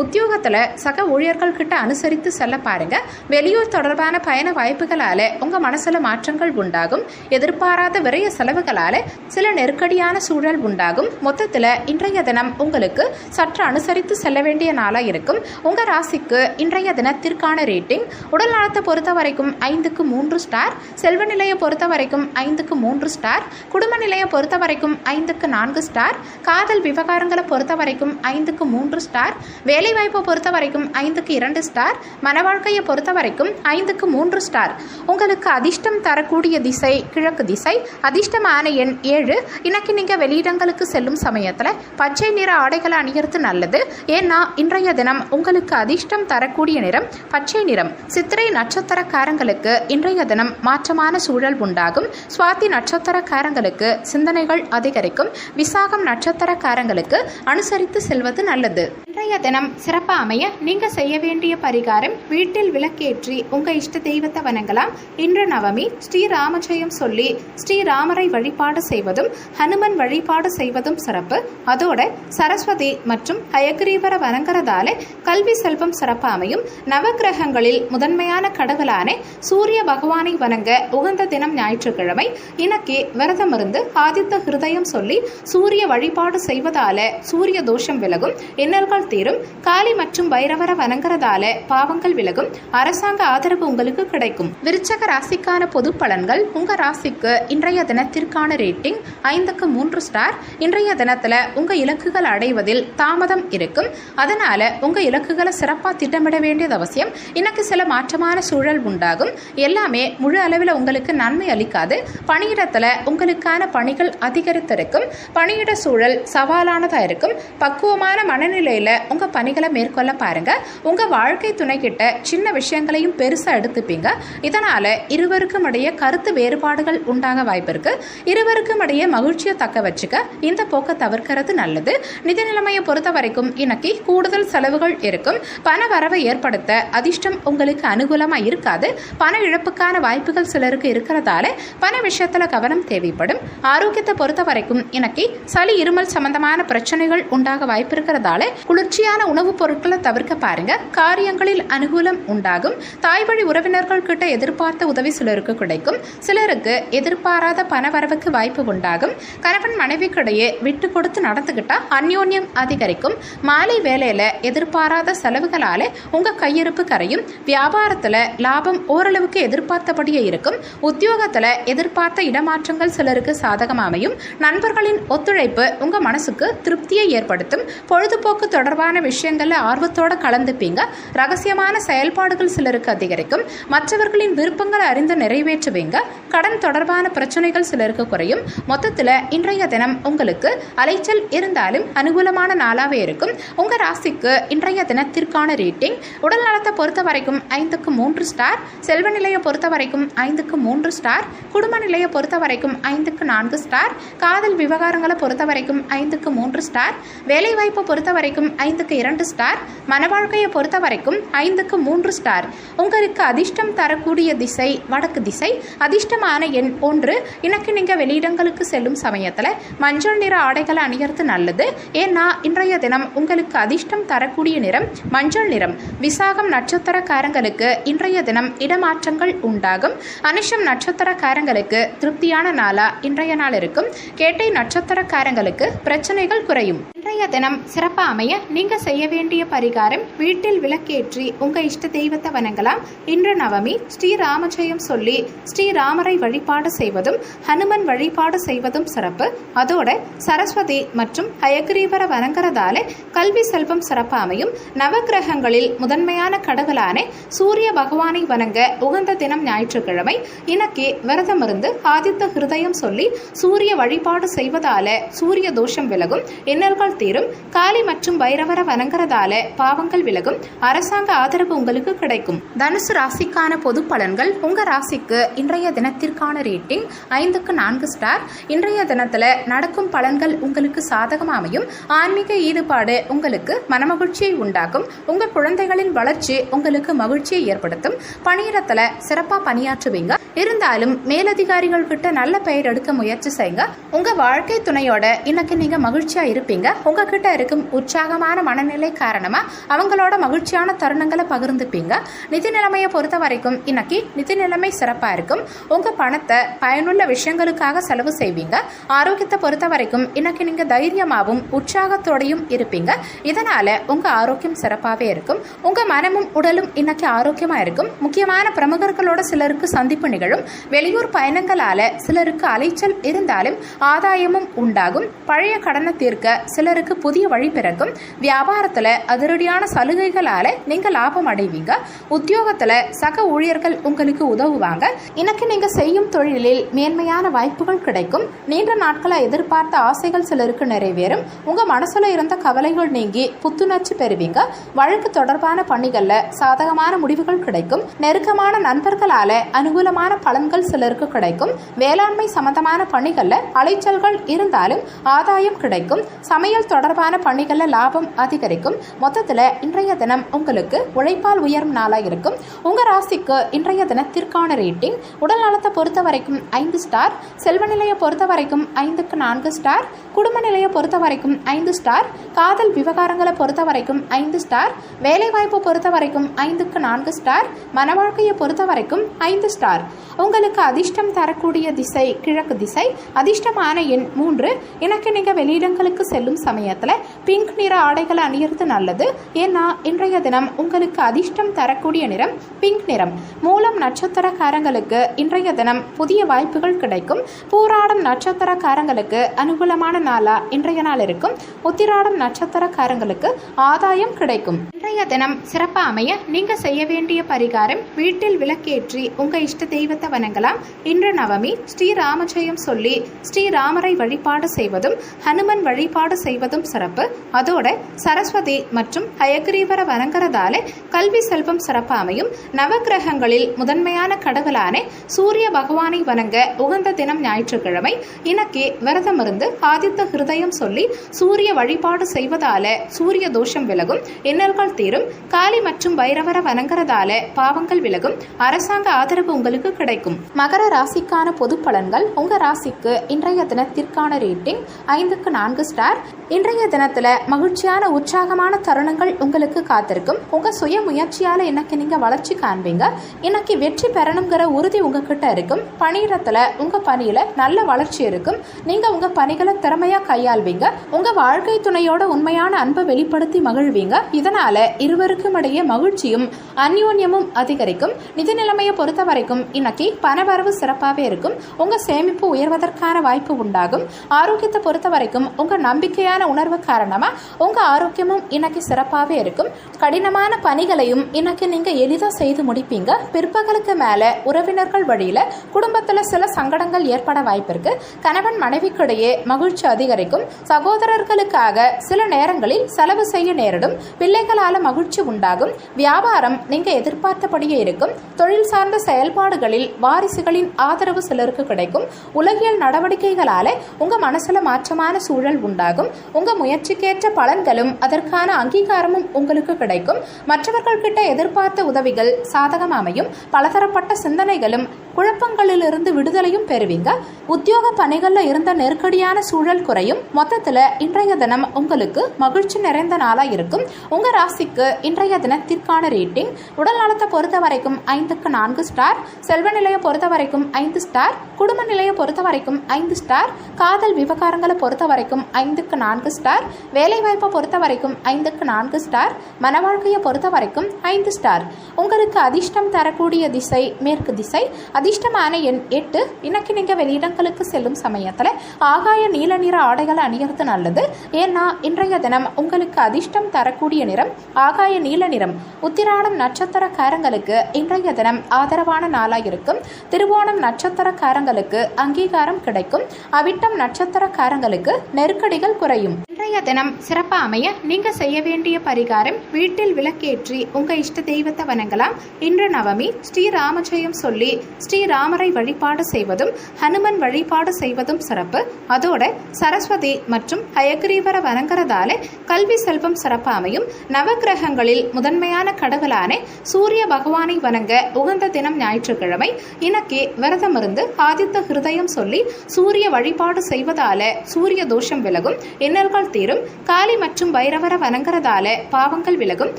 உத்தியோகத்துல சக ஊழியர்கள் கிட்ட அனுசரித்து செல்ல பாருங்க. வெளியூர் தொடர்பான பயண வாய்ப்புகளால உங்க மனசுல மாற்றங்கள் உண்டாகும். எதிர்பாராத விரைய செலவுகளால சில நெருக்கடியான சூழல் உண்டாகும். மொத்தத்துல இன்றைய தினம் உங்களுக்கு சற்று அனுசரித்து செல்ல வேண்டிய நாளா இருக்கும். உங்க ராசிக்கு இன்றைய தினத்திற்கான ரேட்டிங் உடல் நலத்தை பொறுத்த வரைக்கும் 5க்கு 3 ஸ்டார், செல்வ நிலையை பொறுத்த வரைக்கும் 5க்கு 3 ஸ்டார், குடும்ப நிலையை பொறுத்த வரைக்கும் 5க்கு 4 ஸ்டார், காதல் விவகாரங்களை பொறுத்த வரைக்கும் 5க்கு 3 ஸ்டார், வேலை வாய்ப்பை பொறுத்த வரைக்கும் 5க்கு 2 ஸ்டார், மன வாழ்க்கையை பொறுத்த வரைக்கும் 5க்கு 3 ஸ்டார். உங்களுக்கு அதிர்ஷ்டம் தரக்கூடிய திசை கிழக்கு திசை. அதிர்ஷ்டமான எண் 7. இன்னைக்கு நீங்க வெளியிடங்களுக்கு செல்லும் சமயத்துல பச்சை நிற ஆடைகளை அணியறது நல்லது. ஏன்னா இன்றைய தினம் உங்களுக்கு அதிர்ஷ்டம் தரக்கூடிய நிறம் பச்சை நிறம். சித்திரை நட்சத்திரக்காரங்களுக்கு இன்றைய தினம் மாற்றமான சூழல் உண்டாகும். சுவாதி நட்சத்திரக்காரங்களுக்கு சிந்தனைகள் அதிகரிக்கும். விசாகம் நட்சத்திரக்காரங்களுக்கு அனுசரித்து செல்வது நல்லது. இன்றைய தினம் சிறப்பா அமைய நீங்க செய்ய வேண்டிய பரிகாரம், வீட்டில் விளக்கேற்றி உங்க இஷ்ட தெய்வத்தை வணங்கலாம். இன்று நவமி. ஸ்ரீராமஜெயம் சொல்லி ஸ்ரீராமரை வழிபாடு செய்வதும் ஹனுமன் வழிபாடு செய்வதும் சிறப்பு. அதோட சரஸ்வதி மற்றும் ஹயக்ரீவர வணங்குறதால கல்வி செல்வம் சிறப்பு அமையும். நவகிரகங்களில் முதன்மையான கடவுளான சூரிய பகவானை வணங்க உகந்த தினம் ஞாயிற்றுக்கிழமை. இன்னைக்கு விரதம் இருந்து ஆதித்த ஹிருதயம் சொல்லி சூரிய வழிபாடு செய்வதால சூரிய தோஷம் விலகும், இன்னல்கள் தீரும். காளி மற்றும் பைரவர வணங்குறதால பாவங்கள் விலகும். அரசாங்க ஆதரவு உங்களுக்கு கிடைக்கும். விருச்சக ராசிக்கான பொது பலன்கள். உங்க ராசிக்கு இன்றைய தினத்திற்கான ரேட்டிங் 5க்கு 3 ஸ்டார். இன்றைய தினத்துல உங்க இலக்குகள் அடைவதில் தாமதம் இருக்கும். அதனால உங்க இலக்குகளை சிறப்பா திட்டமிட வேண்டியது அவசியம். இன்னைக்கு சில மாற்றமான சூழல் உண்டாகும். எல்லாமே முழு அளவில் உங்களுக்கு நன்மை அளிக்காது. பணியிடத்துல உங்களுக்கான பணிகள் அதிகரித்திருக்கும். பணியிட சூழல் சவாலானதா இருக்கும். பக்குவமான மனநிலையில உங்க பணிகளை மேற்கொள்ள பாருங்க. உங்க வாழ்க்கை துணை கிட்ட சின்ன விஷயங்களையும் பெருசா எடுத்துப்பீங்க. இதனால இருவருக்கும் இடையே கருத்து வேறுபாடுகள் உண்டாக வாய்ப்பு இருக்கு. இருவருக்கும் இடையே மகிழ்ச்சியை தக்க வச்சுக்க இந்த போக்க தவிர்க்கிறது நல்லது. நிதி நிலைமையை பொறுத்த வரைக்கும் இன்னைக்கு கூடுதல் செலவுகள் இருக்கும். பண வரவை ஏற்படுத்த அதிர்ஷ்டம் உங்களுக்கு அனுகூலமா இருக்காது. பண இழப்புக்கான வாய்ப்புகள் சிலருக்கு இருக்கிறதால பண விஷயத்துல கவனம் தேவைப்படும். ஆரோக்கியத்தை பொறுத்த வரைக்கும் இன்னைக்கு சளி இருமல் சம்பந்தமான பிரச்சனைகள் உண்டாக வாய்ப்பு இருக்கிறதால குளிர்ச்சியான உணவுப் பொருட்களை தவிர்க்க பாருங்க. காரியங்களில் அனுகூலம் உண்டாகும். தாய் வழி உறவினர்கள் கிட்ட எதிர்பார்த்த உதவி சிலருக்கு கிடைக்கும். சிலருக்கு எதிர்பாராத பண வரவுக்கு வாய்ப்பு உண்டாகும். கணவன் மனைவிக்கிடையே விட்டு கொடுத்து நடந்துகிட்டா அந்யோன்யம் அதிகரிக்கும். மாலை வேலையில எதிர்பாராத செலவுகளால உங்க கையிருப்பு கரையும். வியாபாரத்துல லாபம் ஓரளவுக்கு எதிர்பார்த்தபடியே இருக்கும். உத்தியோகத்துல எதிர்பார்த்த இடமாற்றங்கள் சிலருக்கு சாதகம் அமையும். நண்பர்களின் ஒத்துழைப்பு உங்க மனசுக்கு திருப்தியை ஏற்படுத்தும். பொழுதுபோக்கு தொடர்பான விஷயங்கள்ல ஆர்வத்தோட கலந்துப்பீங்க. ரகசியமான செயல்பாடுகள் சிலருக்கு அதிகரிக்கும். மற்றவர்களின் விருப்பங்களை அறிந்து நிறைவேற்றுவீங்க. கடன் தொடர்பான பிரச்சனைகள் சிலருக்கு குறையும். மொத்தத்துல இன்றைய தினம் உங்களுக்கு அலைச்சல் இருந்தாலும் அனுகூலமான நாளாவே இருக்கும். உங்க ராசிக்கு இன்றைய தினத்திற்கான ரேட்டிங் உடல் நலத்தை பொறுத்த வரைக்கும் 5க்கு 3 ஸ்டார், செல்வ நிலையை பொறுத்த வரைக்கும் 5க்கு 3 ஸ்டார், குடும்ப நிலையை பொறுத்த வரைக்கும் 5க்கு 4 ஸ்டார், காதல் விவகாரங்களை பொறுத்த வரைக்கும் 5க்கு 3 ஸ்டார், வேலை வாய்ப்பை பொறுத்த வரைக்கும் 5க்கு 2 ஸ்டார், மன வாழ்க்கையை பொறுத்த வரைக்கும் 5க்கு 3 ஸ்டார். உங்களுக்கு அதிர்ஷ்டம் தரக்கூடிய திசை வடக்கு திசை. அதிர்ஷ்டமான எண் 1. இன்னைக்கு நீங்க வெளியிடங்களுக்கு செல்லும் சமயத்துல மஞ்சள் நிற ஆடைகளை அணியறது நல்லது. ஏன்னா இன்றைய தினம் உங்களுக்கு அதிர்ஷ்டம் தரக்கூடிய நிறம் மஞ்சள் நிறம். விசாகம் நட்சத்திரக்காரங்களுக்கு இன்றைய தினம் இடமாற்றங்கள் உண்டாகும். அனுஷம் நட்சத்திரக்காரங்களுக்கு திருப்தியான நாளா இன்றைய நாள் இருக்கும். கேட்டை நட்சத்திரக்காரங்களுக்கு பிரச்சனைகள் குறையும். இன்றைய இன்றைய தினம் சிறப்பாக அமைய நீங்க செய்ய வேண்டிய பரிகாரம் வீட்டில் விளக்கேற்றி உங்க இஷ்ட தெய்வத்தை வணங்கலாம். இன்று நவமி. ஸ்ரீராமஜெயம் சொல்லி ஸ்ரீராமரை வழிபாடு செய்வதும் ஹனுமன் வழிபாடு செய்வதும் சிறப்பு. அதோட சரஸ்வதி மற்றும் ஹயக்ரீவரை வணங்குறதால கல்வி செல்வம் சிறப்பாக அமையும். நவகிரகங்களில் முதன்மையான கடவுளான சூரிய பகவானை வணங்க உகந்த தினம் ஞாயிற்றுக்கிழமை. இன்னைக்கு விரதம் இருந்து ஆதித்த ஹிருதயம் சொல்லி சூரிய வழிபாடு செய்வதால சூரிய தோஷம் விலகும், இன்னல்கள் தீரும். காளி மற்றும் பைரவரை வணங்குறதால பாவங்கள் விலகும், அரசாங்க ஆதரவு உங்களுக்கு கிடைக்கும். தனுசு ராசிக்கான பொது பலன்கள். உங்க ராசிக்கு இன்றைய தினத்திற்கான ரேட்டிங் 5க்கு 4 ஸ்டார். இன்றைய தினத்துல நடக்கும் பலன்கள் உங்களுக்கு சாதகமாக அமையும். ஆன்மீக ஈடுபாடு உங்களுக்கு மனமகிழ்ச்சியை உண்டாக்கும். உங்க குழந்தைகளின் வளர்ச்சி உங்களுக்கு மகிழ்ச்சியை ஏற்படுத்தும். பணியிடத்துல சிறப்பா பணியாற்றுவீங்க. இருந்தாலும் மேலதிகாரிகள் கிட்ட நல்ல பெயர் எடுக்க முயற்சி செய்யுங்க. உங்க வாழ்க்கை துணையோட இன்னைக்கு நீங்க மகிழ்ச்சியா இருப்பீங்க. உங்ககிட்ட இருக்கும் உற்சாகமான மனநிலை காரணமா அவங்களோட மகிழ்ச்சியான தருணங்களை பகிர்ந்துப்பீங்க. நிதி நிலைமையை பொறுத்த வரைக்கும் இன்னைக்கு நிதி நிலைமை சிறப்பா இருக்கும். உங்க பணத்தை பயனுள்ள விஷயங்களுக்காக செலவு செய்வீங்க. ஆரோக்கியத்தை பொறுத்த வரைக்கும் இன்னைக்கு நீங்க தைரியமாகவும் உற்சாகத்தோடையும் இருப்பீங்க. இதனால உங்க ஆரோக்கியம் சிறப்பாகவே இருக்கும். உங்க மனமும் உடலும் இன்னைக்கு ஆரோக்கியமா இருக்கும். முக்கியமான பிரமுகர்களோட சிலருக்கு சந்திப்பு நிகழும். வெளியூர் பயணங்களால சிலருக்கு அலைச்சல் இருந்தாலும் ஆதாயமும் உண்டாகும். பழைய கடனை தீர்க்க சிலருக்கு புதிய வழி பிறக்கும். வியாபாரத்துல அதிரடியான சலுகைகளால நீங்க லாபம் அடைவீங்க. உத்தியோகத்துல சக ஊழியர்கள் உங்களுக்கு உதவுவாங்க. இன்னைக்கு நீங்க செய்யும் தொழிலில் மேன்மையான வாய்ப்புகள் கிடைக்கும். நீண்ட நாட்களை எதிர்பார்த்த ஆசைகள் சிலருக்கு நிறைவேறும். உங்க மனசுல இருந்த கவலைகள் நீங்கி புத்துணர்ச்சி பெறுவீங்க. வழக்கு தொடர்பான பணிகள்ல சாதகமான முடிவுகள் கிடைக்கும். நெருக்கமான நண்பர்களால அனுகூலமான பலன்கள் சிலருக்கு கிடைக்கும். வேளாண்மை சம்பந்தமான பணிகள்ல அலைச்சல்கள் இருந்தாலும் ஆதாயம் கிடைக்கும். சமையல் தொடர்பான பணிகள்ல லாபம் அதிகரிக்கும். மொத்தத்துல இன்றைய தினம் உங்களுக்கு உழைப்பால் உயரும் நாளா இருக்கும். உங்க ராசிக்கு இன்றைய தினத்திற்கான ரேட்டிங். உடல் நலத்தை பொறுத்த வரைக்கும் 5 ஸ்டார். செல்வ நிலையை பொறுத்த வரைக்கும் 5க்கு 4 ஸ்டார். குடும்ப நிலையை பொறுத்த வரைக்கும் 5 ஸ்டார். காதல் விவகாரங்களை பொறுத்த வரைக்கும் 5 ஸ்டார். வேலை வாய்ப்பு பொறுத்த வரைக்கும் 5க்கு 4 ஸ்டார். மன வாழ்க்கையை பொறுத்த வரைக்கும் 5 ஸ்டார். உங்களுக்கு அதிர்ஷ்டம் தரக்கூடிய திசை கிழக்கு திசை. அதிர்ஷ்டமான எண் 3. எனக்கு நீங்க வெளியிடங்களுக்கு செல்லும் சமயத்துல பிங்க் நிற ஆடைகளை அணியறது நல்லது. ஏன்னா இன்றைய தினம் உங்களுக்கு அதிர்ஷ்டம் தரக்கூடிய நிறம் பிங்க் நிறம். மூலம் நட்சத்திரக்காரங்களுக்கு இன்றைய தினம் புதிய வாய்ப்புகள் கிடைக்கும். பூராடம் நட்சத்திரக்காரங்களுக்கு அனுகூலமான நாளா இன்றைய நாள் இருக்கும். உத்திராடம் நட்சத்திரக்காரங்களுக்கு ஆதாயம் கிடைக்கும். இன்றைய தினம் சிறப்பா அமைய நீங்க செய்ய வேண்டிய பரிகாரம் வீட்டில் விளக்கேற்றி உங்க இஷ்ட தெய்வத்தை வணங்கலாம். இன்று நவமி. ஸ்ரீராமஜெயம் சொல்லி ஸ்ரீராமரை வழிபாடு செய்வதும் ஹனுமன் வழிபாடு செய்வதும் சிறப்பு. அதோட சரஸ்வதி மற்றும் ஹயக்ரீவரை வணங்குறதால கல்வி செல்வம் சிறப்பாக அமையும். நவகிரகங்களில் முதன்மையான கடவுளான சூரிய பகவானை வணங்க உகந்த தினம் ஞாயிற்றுக்கிழமை. இன்னைக்கு விரதம் இருந்து ஆதித்த ஹிருதயம் சொல்லி சூரிய வழிபாடு செய்வதால சூரிய தோஷம் விலகும், இன்னல்கள் தீரும். காளி மற்றும் பைரவரை வணங்குறதால பாவங்கள் விலகும், அரசாங்க ஆதரவு உங்களுக்கு கிடைக்கும். மகர ராசிக்கான பொது பலன்கள். உங்க ராசிக்கு இன்றைய தினத்திற்கான ரேட்டிங் 5க்கு 4 ஸ்டார். இன்றைய தினத்துல மகிழ்ச்சியான உற்சாகமான தருணங்கள் உங்களுக்கு காத்திருக்கும். உங்க சுய முயற்சியால இன்னைக்கு நீங்க வளர்ச்சி காண்பீங்க. இன்னைக்கு வெற்றி பெறணுங்கிற உறுதி உங்ககிட்ட இருக்கும். பணியிடத்துல உங்க பணியில நல்ல வளர்ச்சி இருக்கும். நீங்க உங்க பணிகளை திறமையா கையாள்வீங்க. உங்க வாழ்க்கை துணையோட உண்மையான அன்பை வெளிப்படுத்தி மகிழ்வீங்க. இதனால இருவருக்கும் இடையே மகிழ்ச்சியும் அந்யோன்யமும் அதிகரிக்கும். நிதி நிலைமையை பொறுத்த வரைக்கும் இன்னைக்கு பணவரவு சிறப்பாகவே இருக்கும். உங்க சேமிப்பு உயர்வதற்கான வாய்ப்பு உண்டாகும். ஆரோக்கியத்தை பொறுத்த வரைக்கும் உங்க நம்பிக்கையான உணர்வு காரணமா உங்க ஆரோக்கியமும் இன்னைக்கு சிறப்பாகவே இருக்கும். கடினமான பணிகளையும் இன்னைக்கு நீங்க எளிதா செய்து முடிப்பீங்க. பிற்பகலுக்கு மேல உறவினர்கள் வழியில குடும்பத்துல சில சங்கடங்கள் ஏற்பட வாய்ப்பு இருக்கு. கணவன் மனைவிக்கிடையே மகிழ்ச்சி அதிகரிக்கும். சகோதரர்களுக்காக சில நேரங்களில் செலவு செய்ய நேரிடும். பிள்ளைகளால மகிழ்ச்சி உண்டாகும். வியாபாரம் நீங்க எதிர்பார்த்தபடியே இருக்கும். தொழில் சார்ந்த செயல்பாடுகளில் வாரிசுகளின் ஆதரவு சிலருக்கு கிடைக்கும். உலகியல் நடவடிக்கைகளால உங்க மனசுல மாற்றமான சூழல் உண்டாகும். உங்க முயற்சிக்கேற்ற பலன்களும் அதற்கான அங்கீகாரமும் உங்களுக்கு கிடைக்கும். மற்றவர்கள் கிட்ட எதிர்பார்த்த உதவிகள் சாதகம் அமையும். பலதரப்பட்ட சிந்தனைகளும் குழப்பங்களிலிருந்து விடுதலையும் பெறுவீங்க. உத்தியோக பணிகள்ல இருந்த நெருக்கடியான சூழல் குறையும். மொத்தத்துல இன்றைய தினம் உங்களுக்கு மகிழ்ச்சி நிறைந்த நாளா இருக்கும். உங்க ராசிக்கு இன்றைய தினத்திற்கான ரேட்டிங். உடல் நலத்தை பொறுத்த வரைக்கும் 5க்கு 4 ஸ்டார். செல்வ நிலையை பொறுத்த வரைக்கும் 5 ஸ்டார். குடும்ப நிலையை பொறுத்த வரைக்கும் 5 ஸ்டார். காதல் விவகாரங்களை பொறுத்த வரைக்கும் 5க்கு 4 4 ஸ்டார். வேலைவாய்ப்பை பொறுத்த வரைக்கும் 5க்கு 4 ஸ்டார். மனவாழ்க்கையை பொறுத்த வரைக்கும் 5 ஸ்டார். உங்களுக்கு அதிர்ஷ்டம் தரக்கூடிய திசை மேற்கு திசை. அதிர்ஷ்டமான எண் 8. இன்னைக்கு நீங்கள் வெளியிடங்களுக்கு செல்லும் சமயத்தில் ஆகாய நீல நிற ஆடைகளை அணியறது நல்லது. ஏன்னா இன்றைய தினம் உங்களுக்கு அதிர்ஷ்டம் தரக்கூடிய நிறம் ஆகாய நீல நிறம். உத்திராடம் நட்சத்திரக்காரங்களுக்கு இன்றைய தினம் ஆதரவான நாளாக இருக்கும். திருவோணம் நட்சத்திரக்காரங்களுக்கு அங்கீகாரம் கிடைக்கும். அவிட்டம் நட்சத்திரக்காரங்களுக்கு நெருக்கடிகள் குறையும். இன்றைய தினம் சிறப்பாக அமைய நீங்க செய்ய வேண்டிய பரிகாரம், வீட்டில் விளக்கேற்றி உங்க இஷ்ட தெய்வத்தை வணங்கலாம். இன்று நவமி. ஸ்ரீராமஜெயம் சொல்லி ஸ்ரீராமரை வழிபாடு செய்வதும் ஹனுமன் வழிபாடு செய்வதும் சிறப்பு. அதோட சரஸ்வதி மற்றும் ஹயக்ரீவரை வணங்குறதால கல்வி செல்வம் சிறப்பு அமையும். நவகிரகங்களில் முதன்மையான கடவுளான சூரிய பகவானை வணங்க உகந்த தினம் ஞாயிற்றுக்கிழமை. இன்னைக்கு விரதம் இருந்து ஆதித்த ஹிருதயம் சொல்லி சூரிய வழிபாடு செய்வதால சூரிய தோஷம் விலகும், இன்னல்கள் தீரும். காளி மற்றும் பைரவரை வணங்குறதால பாவங்கள் விலகும்.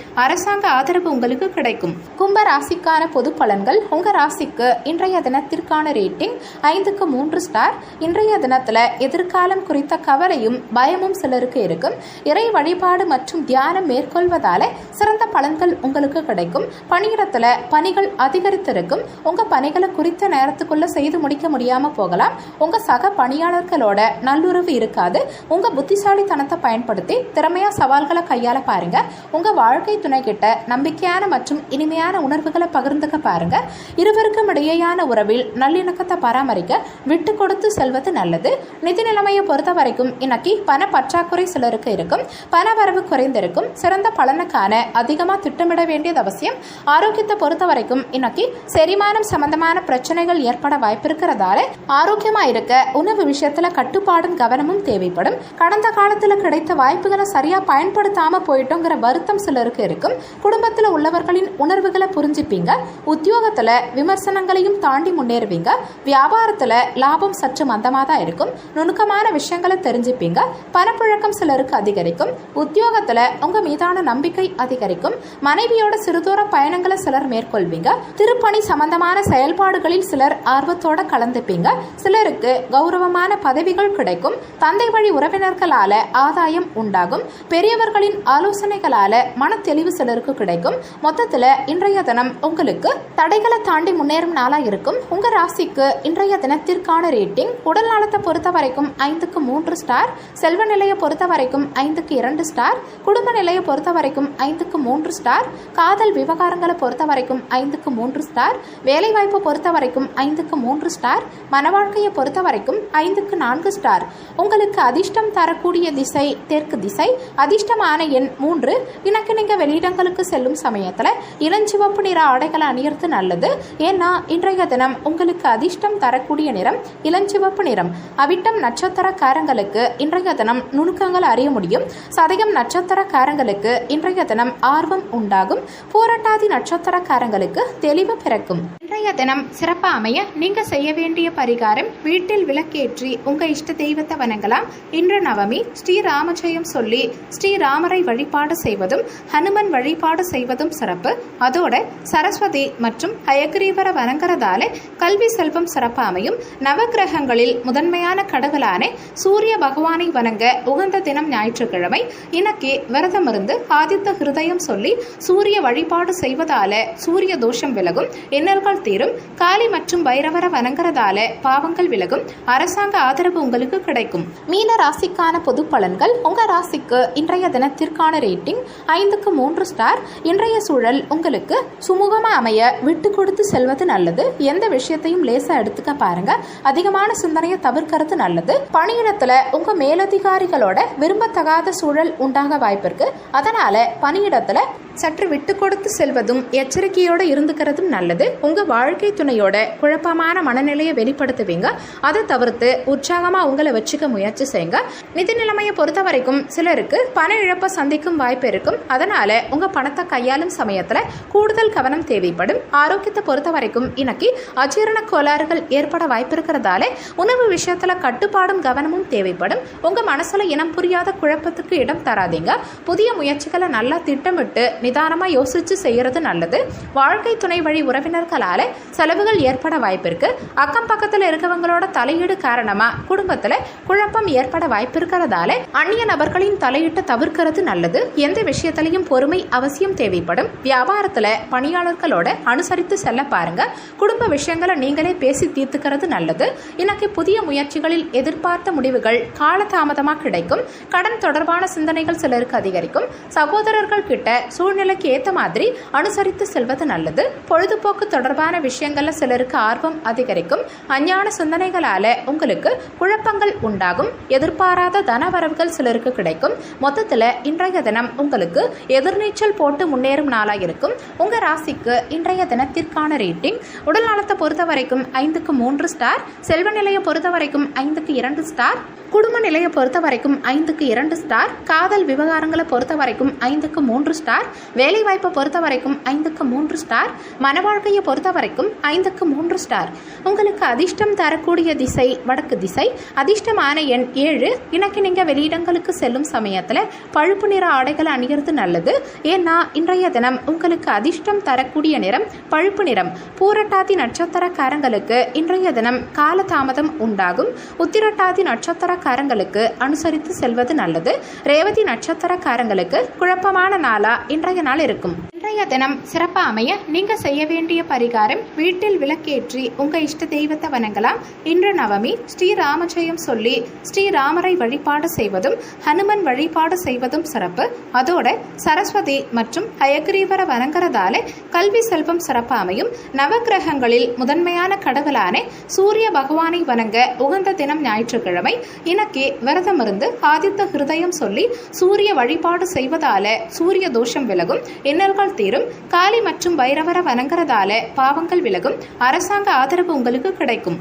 அரசாங்க ஆதரவு உங்களுக்கு கிடைக்கும். கும்ப ராசிக்கான பொது பலன்கள். உங்க ராசிக்கு இன்றைய தினத்திற்கான ரேட்டிங் 5க்கு 3 ஸ்டார். இன்றைய தினத்துல எதிர்காலம் குறித்த கவலையும் பயமும் சிலருக்கு இருக்கும். இறை வழிபாடு மற்றும் தியானம் மேற்கொள்வதால சிறந்த பலன்கள் உங்களுக்கு கிடைக்கும். பணியிடத்துல பணிகள் அதிகரித்திருக்கும். உங்க பணிகளை குறித்த நேரத்துக்குள்ள செய்து முடிக்க முடியாம போகலாம். உங்க சக பணியாளர்களோட நல்லுறவு இருக்காது. உங்க புத்திசாலித்தனத்தை பயன்படுத்தி திறமையா சவால்களை கையாள பாருங்க. உங்க வாழ்க்கை துணை கிட்ட நம்பிக்கையான மற்றும் இனிமையான உணர்வுகளை பகிர்ந்துக்க பாருங்க. இருவருக்கும் இடையேயான உறவில் நல்லிணக்கத்தை பராமரிக்க விட்டு கொடுத்து செல்வது நல்லது. நிதி நிலைமையை பொறுத்த வரைக்கும் இன்னைக்கு பண பற்றாக்குறை சிலருக்கு இருக்கும். பண வரவு குறைந்திருக்கும். சிறந்த பலனுக்கான அதிகமா திட்டமிட வேண்டியது அவசியம். ஆரோக்கியத்தை பொறுத்த வரைக்கும் இன்னைக்கு செரிமானம் சம்பந்தமான பிரச்சனைகள் ஏற்பட வாய்ப்பு இருக்கிறதால ஆரோக்கியமா இருக்க உணவு விஷயத்துல கட்டுப்பாடும் கவனமும் தேவைப்படும். கடந்த காலத்துல கிடைத்த வாய்ப்புகளை சரியா பயன்படுத்தாம போயிட்டோங்கிற வருத்தம் சிலருக்கு இருக்கும். குடும்பத்துல உள்ளவர்களின் உணர்வுகளை புரிஞ்சுப்பீங்க. உத்தியோகத்துல விமர்சனங்களையும் தாண்டி முன்னேறுவீங்க. வியாபாரத்துல லாபம் சற்று மந்தமா தான் இருக்கும். நுணுக்கமான விஷயங்களை தெரிஞ்சுப்பீங்க. பணப்புழக்கம் சிலருக்கு அதிகரிக்கும். உத்தியோகத்துல உங்க மீதான நம்பிக்கை அதிகரிக்கும். மனைவியோட சிறுதூர பயணங்களை சிலர் மேற்கொள்வீங்க. திருப்பணி சம்பந்தமான செயல்பாடுகளில் சிலர் ஆர்வத்தோட கலந்துப்பீங்க. சிலருக்கு கௌரவமான பதவிகள் கிடைக்கும். தந்தை வழி உறவினர்களால ஆதாயம் உண்டாகும். பெரியவர்களின் ஆலோசனைகளால மன தெளிவு சிலருக்கு கிடைக்கும். மொத்தத்துல இன்றைய தினம் உங்களுக்கு தடைகளை தாண்டி முன்னேறும் நாளா இருக்கும். உங்க ராசிக்கு இன்றைய தினத்திற்கான ரேட்டிங் உடல் நலத்தை பொறுத்த வரைக்கும் 5க்கு 3 ஸ்டார். செல்வ நிலையை பொறுத்த வரைக்கும் 5க்கு 2 ஸ்டார். குடும்ப நிலையை பொறுத்த வரைக்கும் 5க்கு 3 ஸ்டார். காதல் விவகாரங்களை பொறுத்த வரைக்கும் 5க்கு 3 ஸ்டார். வேலை வாய்ப்பை பொறுத்த வரைக்கும் 5க்கு 3 ஸ்டார். மனவாழ்க்கையை பொறுத்த வரைக்கும் 5க்கு 4 ஸ்டார். உங்களுக்கு அதிர்ஷ்டம் தரக்கூடிய திசை தெற்கு திசை. அதிர்ஷ்டமான எண் 3. இன்னைக்கு நீங்க வெளியிடங்களுக்கு செல்லும் சமயத்துல இளஞ்சிவப்பு நிற ஆடைகளை அணியறது நல்லது. ஏன்னா இன்றைய தினம் உங்களுக்கு அதிர்ஷ்டம் தரக்கூடிய நிறம் இளஞ்சிவப்பு நிறம். அவிட்டம் நட்சத்திரக்காரங்களுக்கு இன்றைய தினம் நுணுக்கங்கள் அறிய முடியும். சதயம் நட்சத்திரக்காரங்களுக்கு இன்றைய தினம் ஆர்வம் உண்டாகும். பூரட்டாதி நட்சத்திரக்காரங்களுக்கு தெளிவு பிறக்கும். இன்றைய தினம் சிறப்பாக அமைய நீங்க செய்ய வேண்டிய பரிகாரம், வீட்டில் விளக்கேற்றி உங்க இஷ்ட தெய்வத்தை வணங்கலாம். இன்று நவமி. ஸ்ரீராமஜெயம் சொல்லி ஸ்ரீராமரை வழிபாடு செய்வதும் ஹனுமன் வழிபாடு செய்வதும் சிறப்பு. அதோட சரஸ்வதி மற்றும் ஹயக்ரீவரை வணங்குறதால கல்வி செல்வம் சிறப்பு அமையும். நவகிரகங்களில் முதன்மையான கடவுளான சூரிய பகவானை வணங்க உகந்த தினம் ஞாயிற்றுக்கிழமை. இன்னைக்கு விரதம் இருந்து ஆதித்த ஹிருதயம் சொல்லி சூரிய வழிபாடு செய்வதால சூரிய தோஷம் விலகும், இன்னல்கள் தீரும். காளி மற்றும் பைரவரை வணங்குறதால பாவங்கள் விலகும். அரசாங்க ஆதரவு உங்களுக்கு கிடைக்கும். மீன ராசிக்கான பொது பலன்கள். உங்க ராசிக்கு இன்றைய தினத்திற்கான ரேட்டிங் 5க்கு 3 ஸ்டார். இன்றைய சூழல் உங்களுக்கு சுமூகமா அமைய விட்டு கொடுத்து செல்வது நல்லது. எந்த விஷயத்தையும் லேசா எடுத்துக்க பாருங்க. அதிகமான சிந்தனையை தவிர்க்கிறது நல்லது. பணியிடத்துல உங்க மேலதிகாரிகளோட விரும்பத்தகாத சூழல் உண்டாக வாய்ப்பு இருக்கு. அதனால பணியிடத்துல சற்று விட்டு கொடுத்து செல்வதும் எச்சரிக்கையோடு இருந்துக்கிறதும் நல்லது. உங்க வாழ்க்கை துணையோட குழப்பமான மனநிலையை வெளிப்படுத்துவீங்க. அதை தவிர்த்து உற்சாகமா உங்களை வச்சுக்க முயற்சி செய்யுங்க. நிதி நிலைமையை பொறுத்த வரைக்கும் சிலருக்கு பண இழப்பை சந்திக்கும் வாய்ப்பு இருக்கும். அதனால உங்க பணத்தை கையாளும் சமயத்துல கூடுதல் கவனம் தேவைப்படும். ஆரோக்கியத்தை பொறுத்த வரைக்கும் இன்னைக்கு அஜீரண கோளாறுகள் ஏற்பட வாய்ப்பு இருக்கிறதால உணவு விஷயத்துல கட்டுப்பாடும் கவனமும் தேவைப்படும். உங்க மனசுல இனம் புரியாத குழப்பத்துக்கு இடம் தராதீங்க. புதிய முயற்சிகளை நல்லா திட்டமிட்டு நிதானமா யோசிச்சு செய்யறது நல்லது. வாழ்க்கை துணை வழி உறவினர்களால செலவுகள் ஏற்பட வாய்ப்பிருக்கு. அக்கம் பக்கத்துல இருக்கவங்களோட தலையீடு காரணமா குடும்பத்துல குழப்பம் ஏற்பட வாய்ப்பு இருக்கிறதால அந்நிய நபர்களின் தலையிட்டு தவிர்க்கிறது நல்லது. எந்த விஷயத்திலையும் பொறுமை அவசியம் தேவைப்படும். வியாபாரத்துல பணியாளர்களோட அனுசரித்து செல்ல பாருங்க. குடும்ப விஷயங்களை நீங்களே பேசி தீர்த்துக்கிறது நல்லது. இன்னைக்கு புதிய முயற்சிகளில் எதிர்பார்த்த முடிவுகள் காலதாமதமா கிடைக்கும். கடன் தொடர்பான சிந்தனைகள் சிலருக்கு அதிகரிக்கும். சகோதரர்கள் கிட்ட சூழ்நிலைக்கு ஏற்ற மாதிரி அனுசரித்து செல்வது நல்லது. பொழுதுபோக்கு தொடர்பான விஷயங்கள்ல சிலருக்கு ஆர்வம் அதிகரிக்கும். அஞ்ஞான சிந்தனைகளால உங்களுக்கு குழப்பங்கள் உண்டாகும். எதிர்பாராத தனவரவுகள் சிலருக்கு கிடைக்கும். மொத்தத்துல இன்றைய தினம் உங்களுக்கு எதிர்நீச்சல் போட்டு முன்னேறும் நாளா இருக்கும். உங்க ராசிக்கு இன்றைய தினத்திற்கான ரேட்டிங் உடல் நலத்தை பொறுத்த வரைக்கும் 5க்கு 3 ஸ்டார், செல்வ நிலையை பொறுத்த வரைக்கும் 5க்கு 2 ஸ்டார், குடும்ப நிலையை பொறுத்த வரைக்கும் 5க்கு 2 ஸ்டார், காதல் விவகாரங்களை பொறுத்த வரைக்கும் 5க்கு 3 ஸ்டார், வேலை வாய்ப்பை பொறுத்த வரைக்கும் 5க்கு 3 ஸ்டார், மன வாழ்க்கையை பொறுத்த வரைக்கும் 5க்கு 3 ஸ்டார். உங்களுக்கு அதிர்ஷ்டம் தரக்கூடிய திசை வடக்கு திசை. அதிர்ஷ்டமான எண் 7. இன்னைக்கு நீங்க வெளியிடங்களுக்கு செல்லும் சமயத்துல பழுப்பு நிற ஆடைகளை அணிகிறது நல்லது. ஏன்னா இன்றைய தினம் உங்களுக்கு அதிர்ஷ்டம் தரக்கூடிய நிறம் பழுப்பு நிறம். பூரட்டாதி நட்சத்திரக்காரங்களுக்கு இன்றைய தினம் காலதாமதம் உண்டாகும். உத்திரட்டாதி நட்சத்திரக்காரங்களுக்கு அனுசரித்து செல்வது நல்லது. ரேவதி நட்சத்திரக்காரங்களுக்கு குழப்பமான நாளா இன்றைய நாள் இருக்கும். இன்றைய தினம் சிறப்பா அமைய நீங்க செய்ய வேண்டிய பரிகாரம், வீட்டில் விளக்கேற்றி உங்க இஷ்ட தெய்வத்தை வணங்கலாம். இன்று நவமி. ஸ்ரீராமஜெயம் சொல்லி ஸ்ரீராமரை வழிபாடு செய்வதும் ஹனுமன் வழிபாடு செய்வதும் சிறப்பு. அதோட சரஸ்வதி மற்றும் ஹயக்ரீவரை வணங்குறதால கல்வி செல்வம் சிறப்பா அமையும். நவகிரகங்களில் முதன்மையான கடவுளான சூரிய பகவானை வணங்க உகந்த தினம் ஞாயிற்றுக்கிழமை. இன்னைக்கு விரதம் இருந்து ஆதித்த ஹிருதயம் சொல்லி சூரிய வழிபாடு செய்வதால சூரிய தோஷம் விலகும், இன்னல்கள் தீரும். காளி மற்றும் பைரவரை வணங்குறதால பாவங்கள் விலகும். அரசாங்க ஆதரவு உங்களுக்கு கிடைக்கும்.